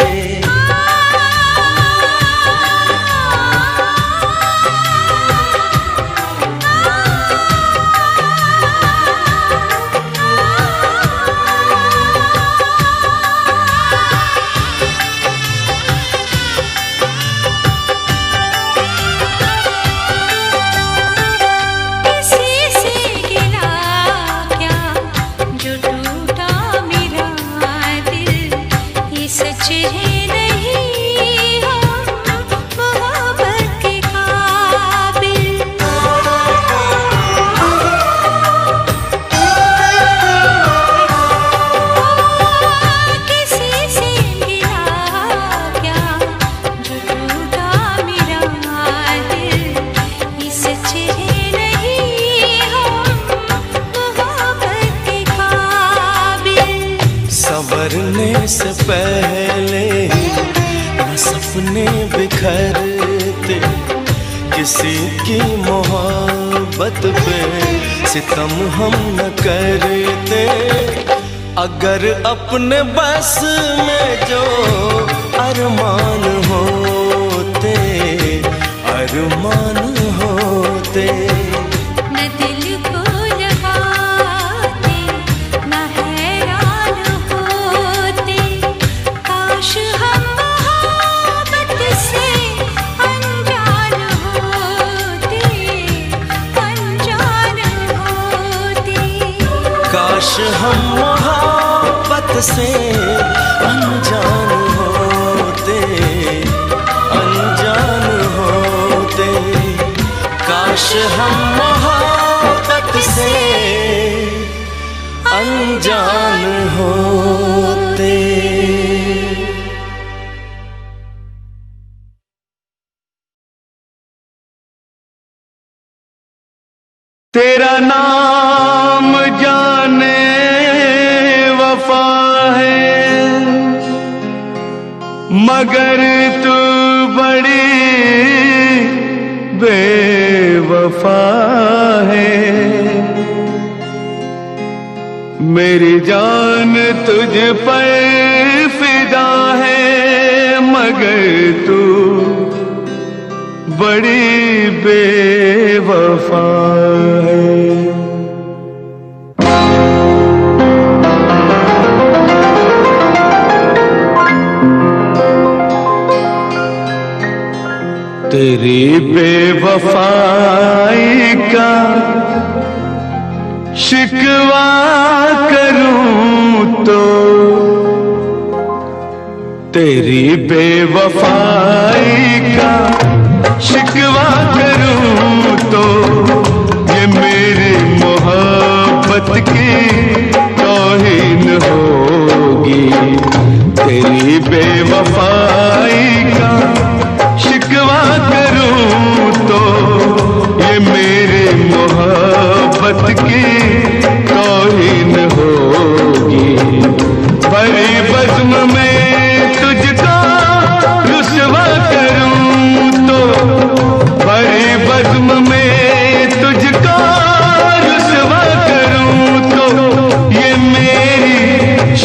संवरने से पहले ही न सपने बिखरते, किसी की मोहब्बत पे सितम हम न करते। अगर अपने बस में जो अरमान होते, अरमान होते। न दिल को लगाते न हैरान होते। काश हम मोहब्बत से अनजान होते, अनजान होते। काश हम मोहब्बत से अनजान होते, अनजान होते। काश हम मोहब्बत से अनजान होते। तेरा नाम जाने वफा है, मगर तू बड़ी बेवफा है। मेरी जान तुझ पर फिदा है, मगर तू बड़ी बेवफा है। तेरी बेवफाई का शिकवा करूं तो, तेरी बेवफाई का शिकवा करूं तो, ये मेरी मोहब्बत की तौहीन होगी। तेरी बेवफाई का शिकवा करूं तो, ये मेरी मोहब्बत की तौहीन होगी। भरी बज़्म में तुझको रुसवा करूं तो, भरी बज़्म में तुझको रुसवा करूं तो, ये मेरी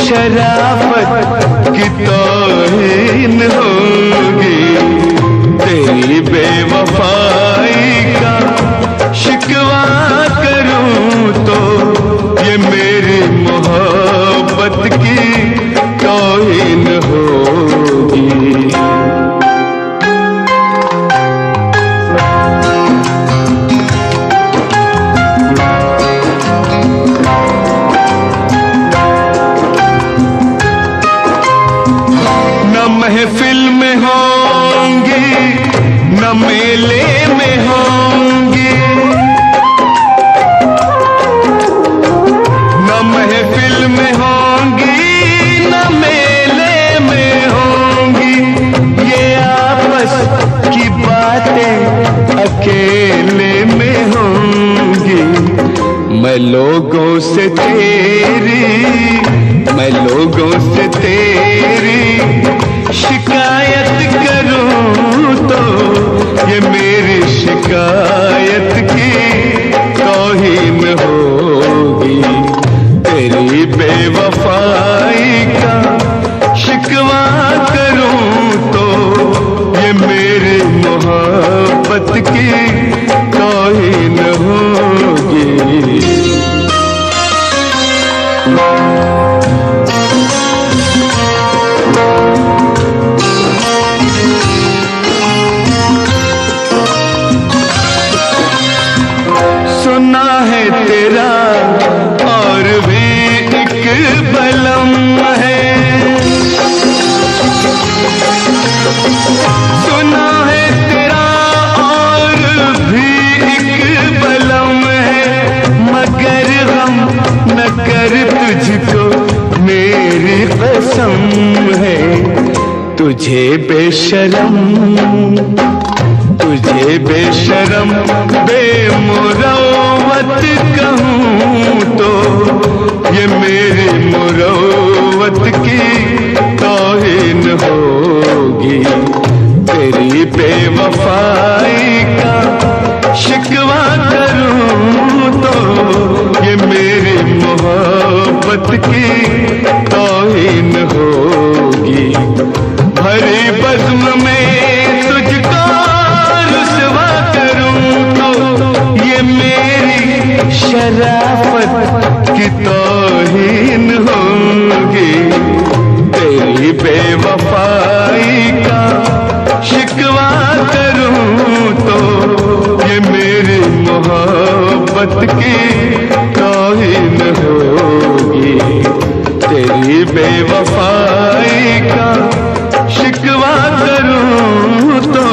शराफत की तौहीन होगी। तेरी बेवफाई का शिकवा करूं तो, ये मेरी मोहब्बत की तौहीन होगी। न महफिल में होंगी, न मेले में होंगी, न महफिल में होंगी, न मेले में होंगी। ये आपस की बातें अकेले में होंगी। मैं लोगों से तेरी, मैं लोगों से तेरी शिकायत करूं तो, ये मेरी शिकायत की तौहीन होगी। तेरी बेवफाई का शिकवा करूं तो, ये मेरी मोहब्बत की तौहीन होगी। सुना है तेरा और भी एक बलम है, सुना है तेरा और भी एक बलम है। मगर गम न कर तुझको मेरी कसम है। तुझे बेशरम, तुझे बेशरम बेमुरव्वत कहूं तो, ये मेरी मुरव्वत की तौहीन होगी। तेरी बेवफाई का शिकवा करूं तो, ये मेरी मोहब्बत की तौहीन होगी। भरी बज़्म में तुझको रुसवा करूं तो, ये मेरी शराफत की तौहीन होगी। तेरी बेवफाई का शिकवा करूं तो, ये मेरी मोहब्बत की तौहीन होगी। तेरी बेवफाई का शिकवा करूं तो।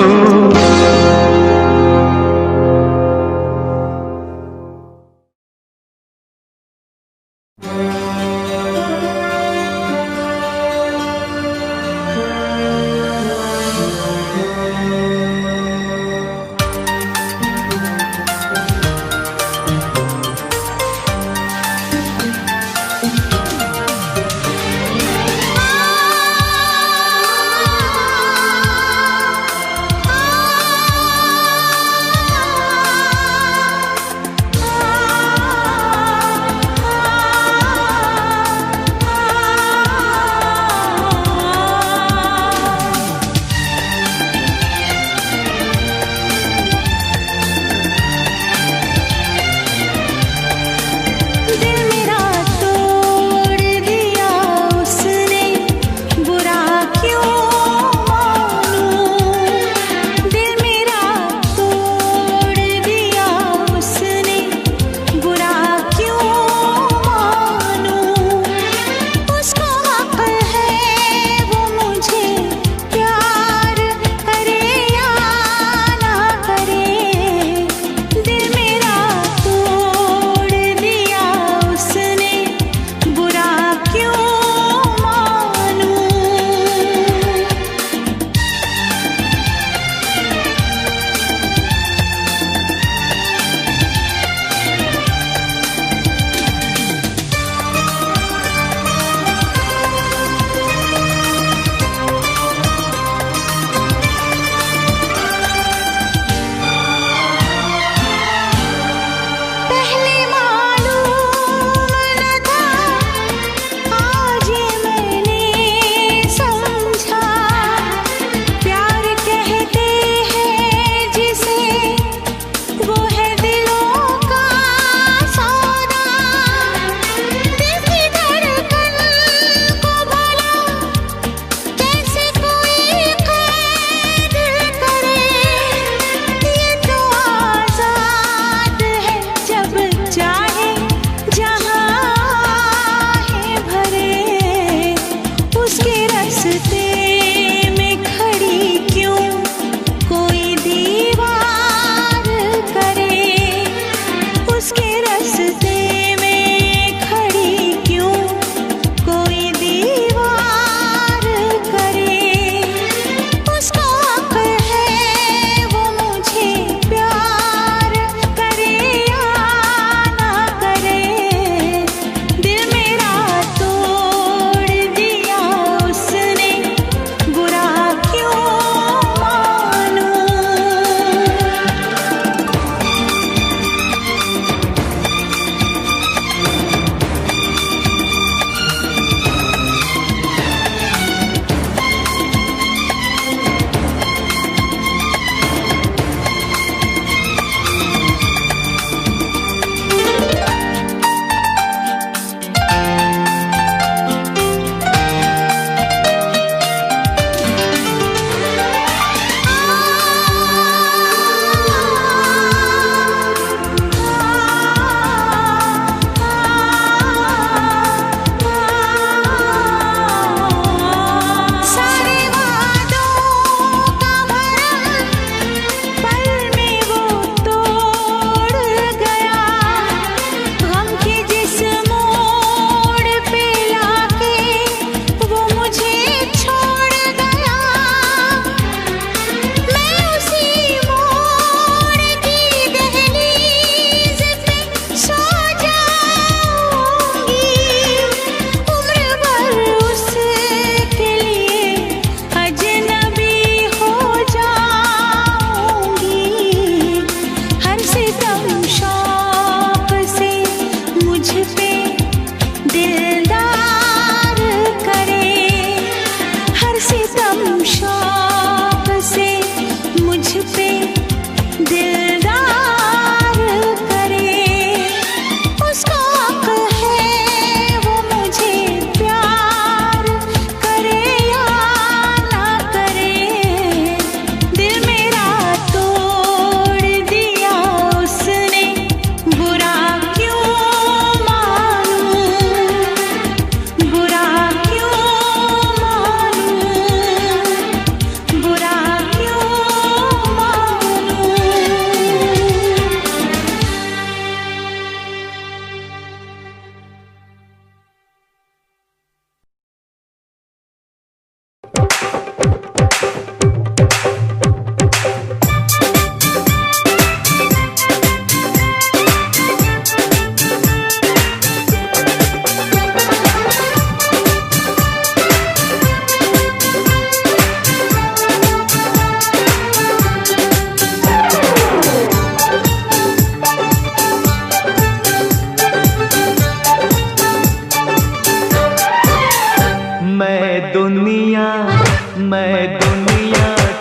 दुनिया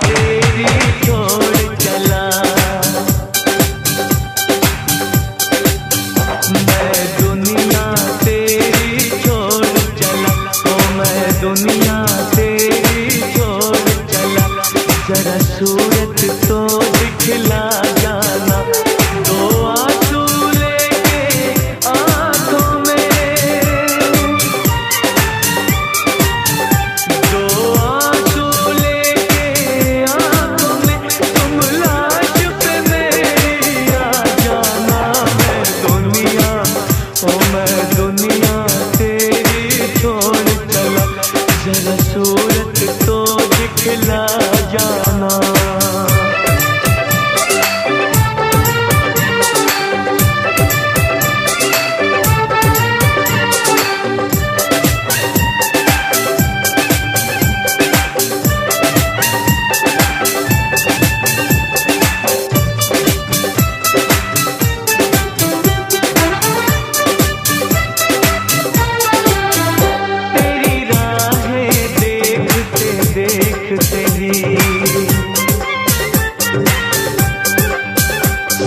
तेरी छोड़ चला, मैं दुनिया तेरी छोड़ चला, ओ मैं दुनिया तेरी छोड़ चला। जरा सूरत तो दिखला जाना, दो आंसू लेके आंखों में, दो आंसू लेके आंखों में, तुम लाश पे मेरी आ जाना। मैं दुनिया, ओ मैं दुनिया तेरी छोड़ चला, जरा सूरत तो दिखला जाना। तेरी राहें देखते देखते ही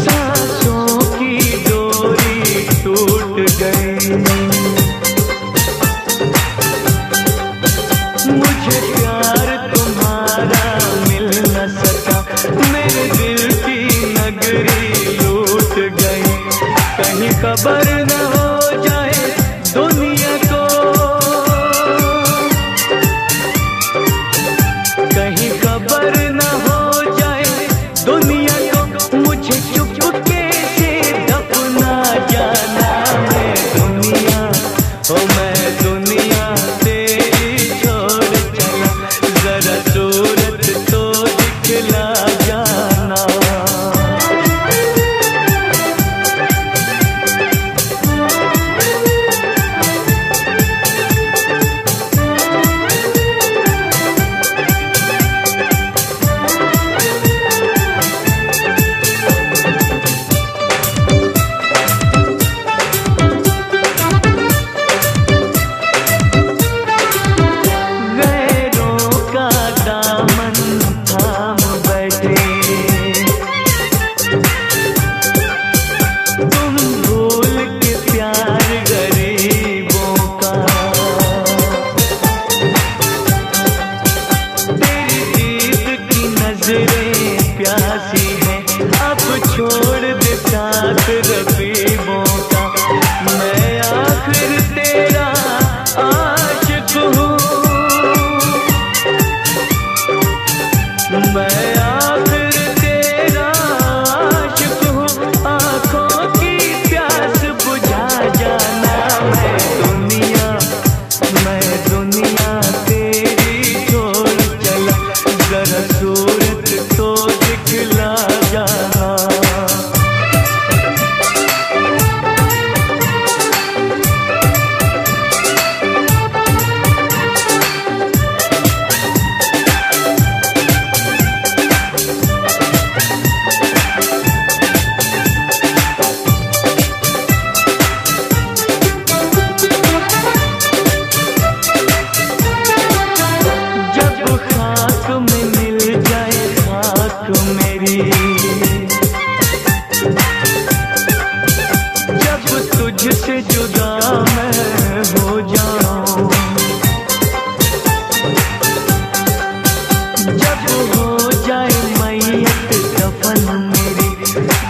सांसों की डोरी टूट गई। मुझे प्यार तुम्हारा मिल न सका, मेरे दिल की नगरी लूट गई। कहीं खबर न हो जाए दुनिया को, कहीं खबर न हो जाए दुनिया को, मुझे चुपके से दफना जाना। मैं दुनिया, ओ मैं दुनिया तेरी छोड़ चला, जरा सूरत तो दिखला जाना। गैरों का दामन थाम बैठे, तुम भूल के प्यार गरीबों का। तेरी दीद की नजरें प्यासी हैं, अब छोड़ दे साथ रकीबों का। मैं आखिर तेरा आशिक हूँ, मैं आखिर तेरा आशिक हूँ, आँखों की प्यास बुझा जाना। मैं दुनिया तेरी छोड़ चला, जरा सूरत तो दिखला जाना। जब खाक में मिल जाए खाक मेरी, जब तुझसे जुदा मैं हो जाऊं, जब हो जाए मैयत दफन मेरी,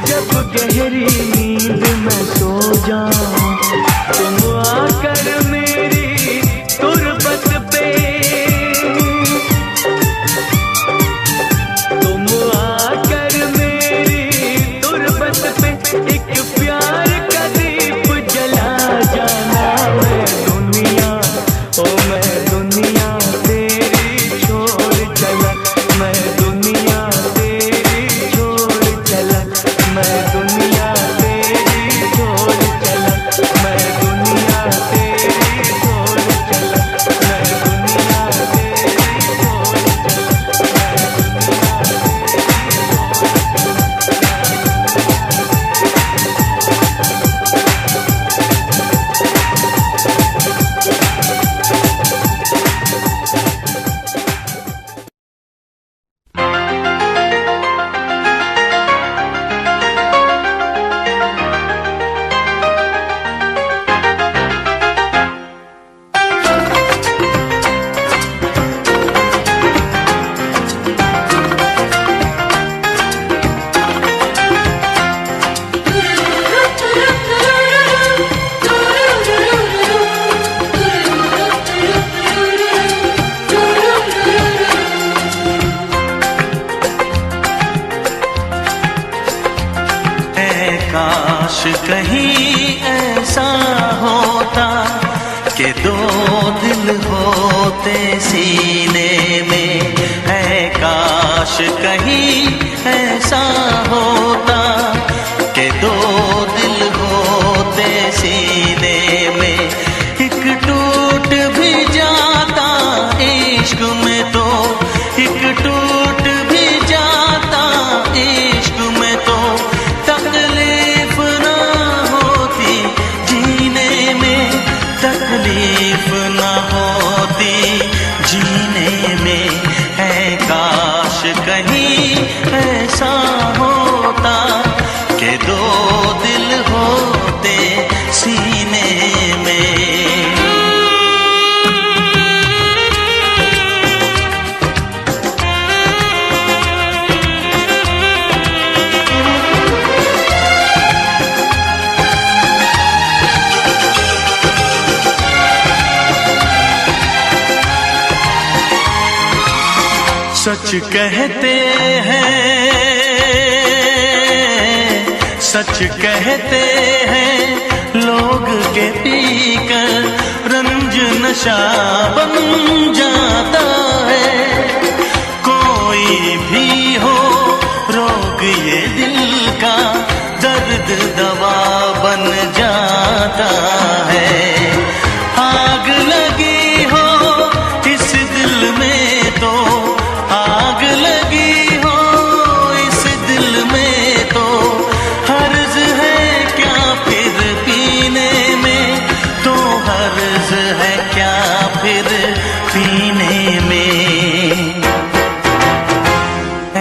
जब गहरी नींद में सो जाऊं, तुम आकर मेरी तुरबत पे, तुम आकर मेरी तुरबत पे एक प्यार का दीप जला जाना। मैं दुनिया, ओ मैं दुनिया तेरी छोड़ चला, मैं दुनिया तेरी छोड़ चला, मैं दुनिया तेरी छोड़ चला, मैं दुनिया तेरी छोड़ चला, मैं दुनिया तेरी छोड़ चला। कहीं ऐसा होता कि दो दिल होते सीने में, है काश कहीं ऐसा होता कि दो दिल होते सीने में। एक टूट भी जाता इश्क में तो, एक टूट भी जाता इश्क में तो, तकलीफ ना होती जीने में, तकलीफ ना होती जीने में। है काश कहीं ऐसा होता कि दो दिल होते सीने में। सच कहते हैं, सच कहते हैं लोग के पीकर रंज नशा बन जाता है। कोई भी हो रोग ये दिल का, दर्द दवा बन जाता है। आग लगी हो इस दिल में तो, आग लगी हो इस दिल में तो, हर्ज है क्या फिर पीने में, तो हर्ज है क्या फिर पीने में। ऐ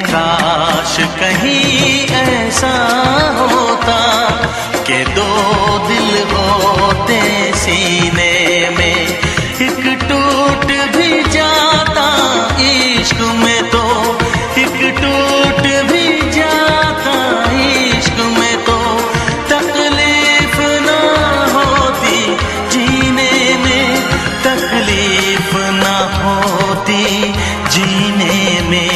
काश कहीं ऐसा होता कि दो दिल होते सीने में। एक टूट भी जाता इश्क में तो, एक टूट भी जाता इश्क में तो, तकलीफ ना होती जीने में, तकलीफ ना होती जीने में।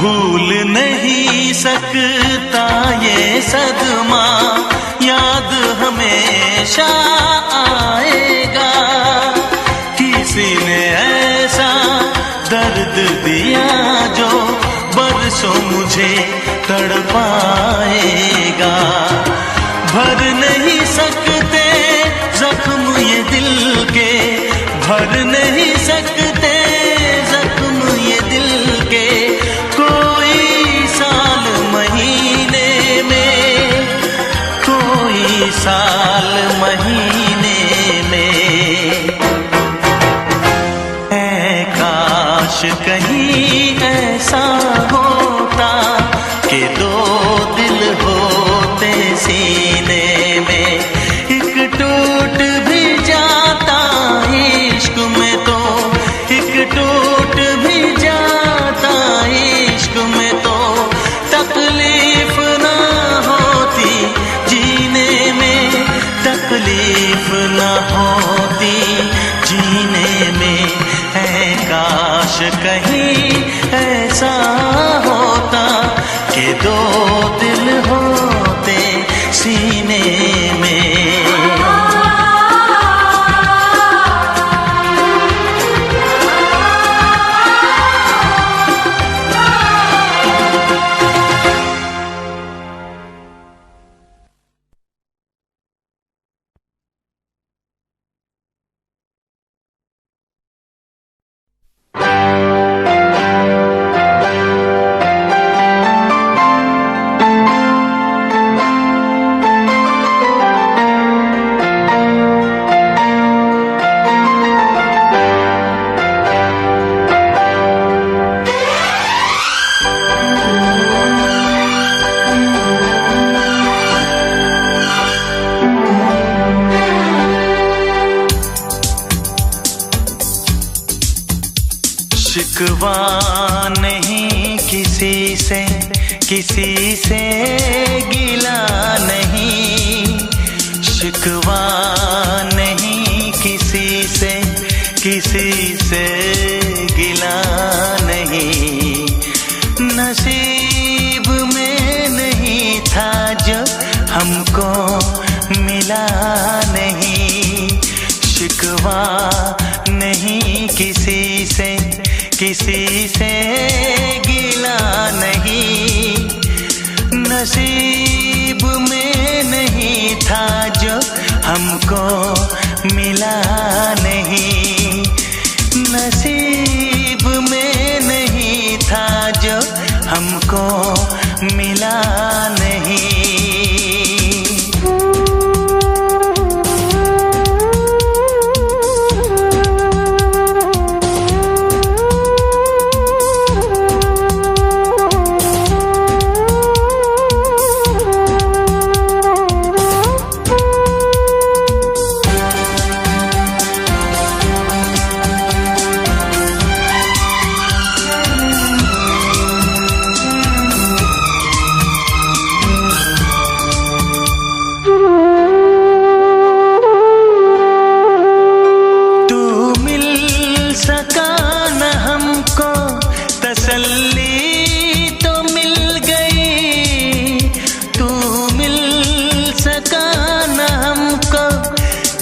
भूल नहीं सकता ये सदमा, याद हमेशा आएगा। किसी ने ऐसा दर्द दिया जो बरसों मुझे तड़पाएगा। भर नहीं सकते जख्म ये दिल के, भर नहीं सकते जख्म ये दिल के, कोई साल महीने में, कोई साल महीने में। ऐ काश कहीं ऐसा होता कि दो दिल होते सीने में। एक टूट भी जाता इश्क में तो, एक टूट भी जाता इश्क में तो, तकलीफ ना होती जीने में, तकलीफ ना होती जीने में। है काश कहीं ऐसा होता कि दो दिल होते सीने में। शिकवा नहीं किसी से, किसी से गिला नहीं, शिकवा नहीं किसी से, किसी से गिला नहीं। नसीब में नहीं था जो हमको मिला नहीं, शिकवा नहीं किसी से, किसी से गिला नहीं। नसीब में नहीं था जो हमको मिला नहीं, नसीब में नहीं था जो हमको मिला नहीं।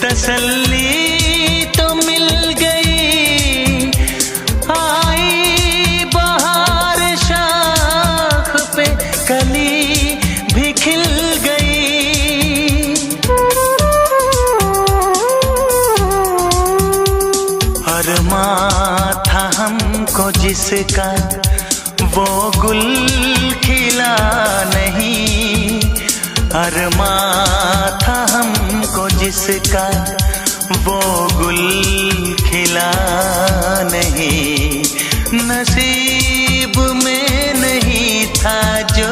तसल्ली तो मिल गई, आई बहार शाख पे कली भी खिल गई। अरमां था हमको जिसका वो गुल खिला नहीं, अरमां था हमको जिसका वो गुल खिला नहीं। नसीब में नहीं था जो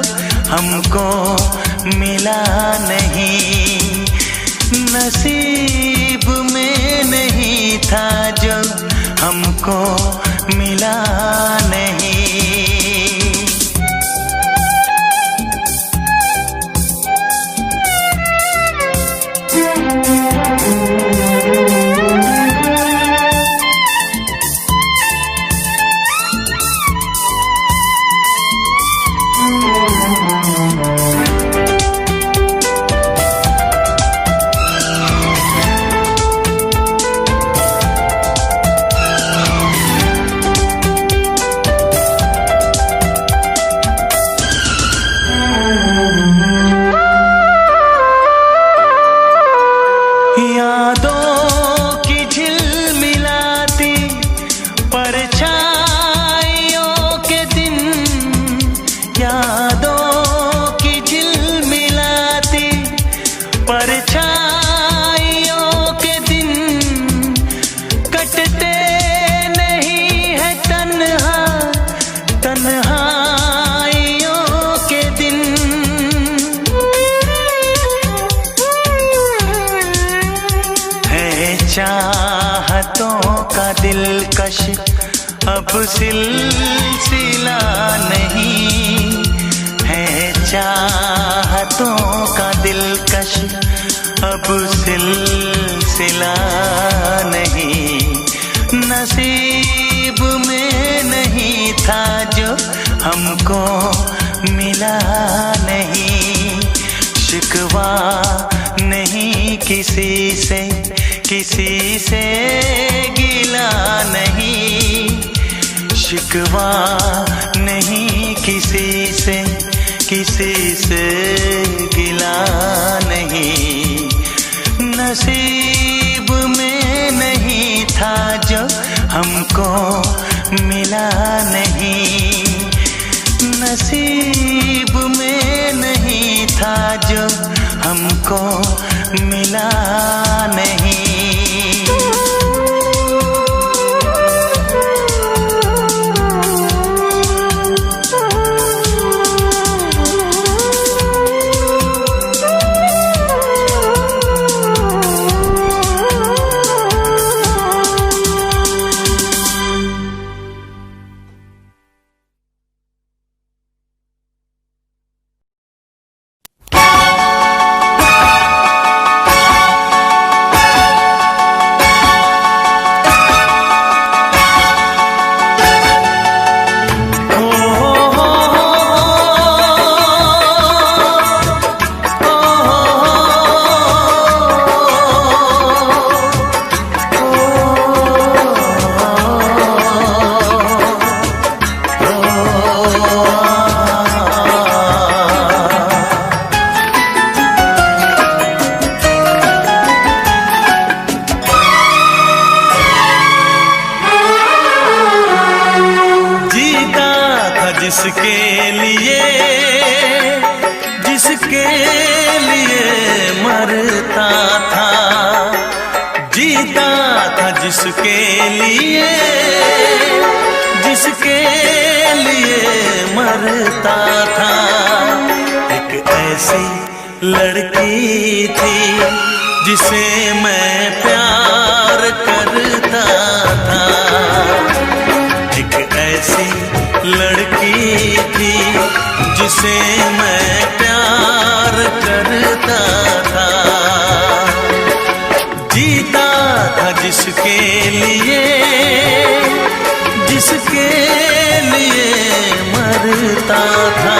हमको मिला नहीं, नसीब में नहीं था जो हमको मिला नहीं। चाहतों का दिलकश अब सिलसिला नहीं है, चाहतों का दिलकश अब सिलसिला नहीं। नसीब में नहीं था जो हमको मिला नहीं, शिकवा नहीं किसी से, किसी से गिला नहीं, शिकवा नहीं किसी से, किसी से गिला नहीं। नसीब में नहीं था जो हमको मिला नहीं, नसीब में नहीं था जो हमको मिला नहीं। लिए, जिसके लिए मरता था, जीता था जिसके लिए, जिसके लिए मरता था। एक ऐसी लड़की थी जिसे मैं प्यार करता था, एक ऐसी लड़की थी जिसे मैं प्यार करता था। जीता था जिसके लिए, जिसके लिए मरता था।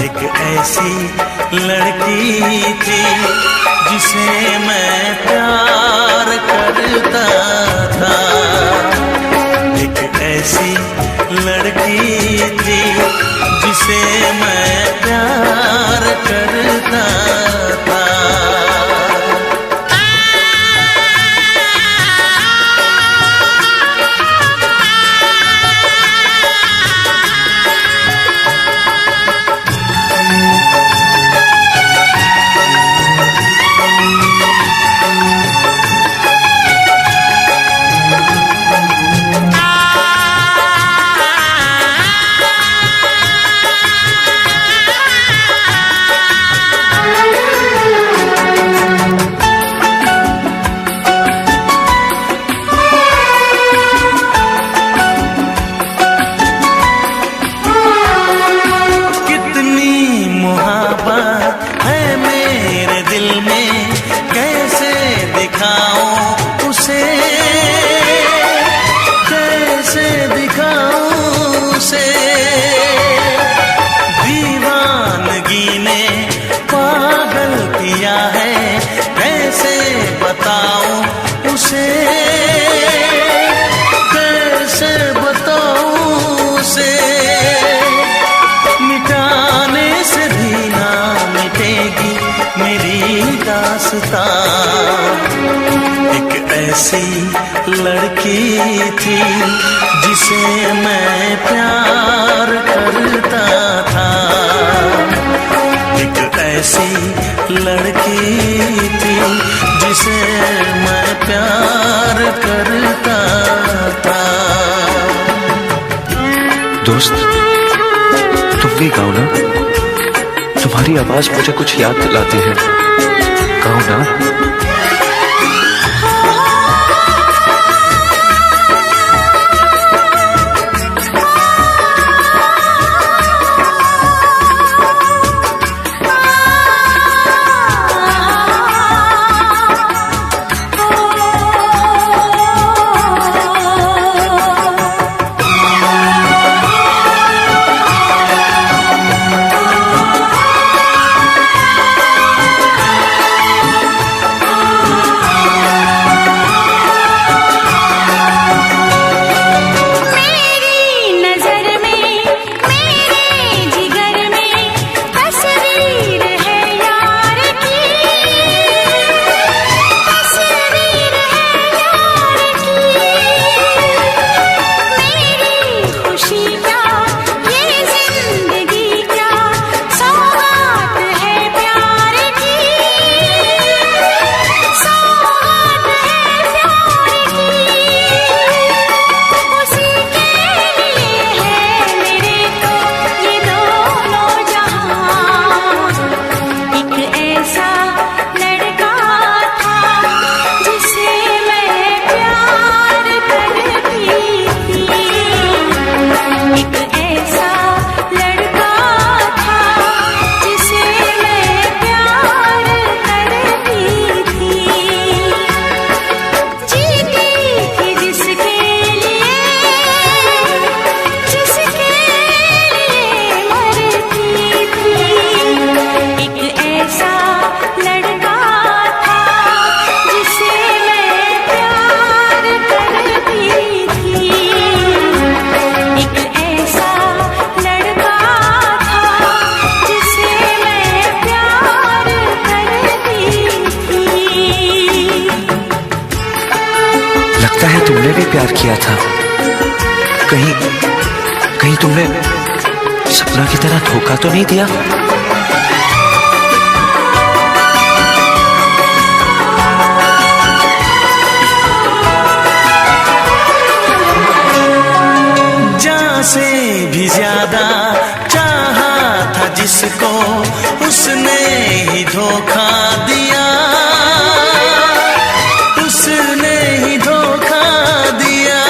एक ऐसी लड़की थी जिसे मैं प्यार करता था, एक ऐसी लड़की थी जिसे मैं प्यार करता था। एक ऐसी लड़की थी जिसे मैं प्यार करता था, एक ऐसी लड़की थी जिसे मैं प्यार करता था। दोस्त, तुम भी गाओ ना, तुम्हारी आवाज मुझे कुछ याद दिलाती है, गाओ ना। तुमने भी प्यार किया था, कहीं तुमने सपना की तरह धोखा तो नहीं दिया? जान से भी ज्यादा चाहा था जिसको, उसने ही धोखा दिया, उसने ही धोखा दिया।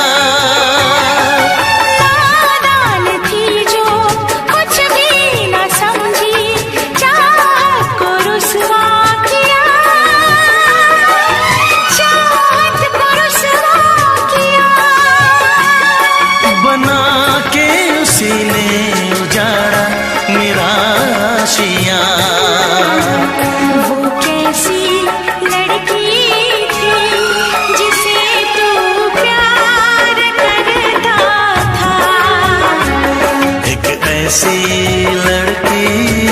नादान थी जो कुछ भी न समझी, चाहत को रुसवा किया, चाहत को रुसवा किया। बना के उसी ने उजाड़ा मेरा आशियाँ। वो कैसी लड़की थी जिसे तू प्यार करता था, एक ऐसी लड़की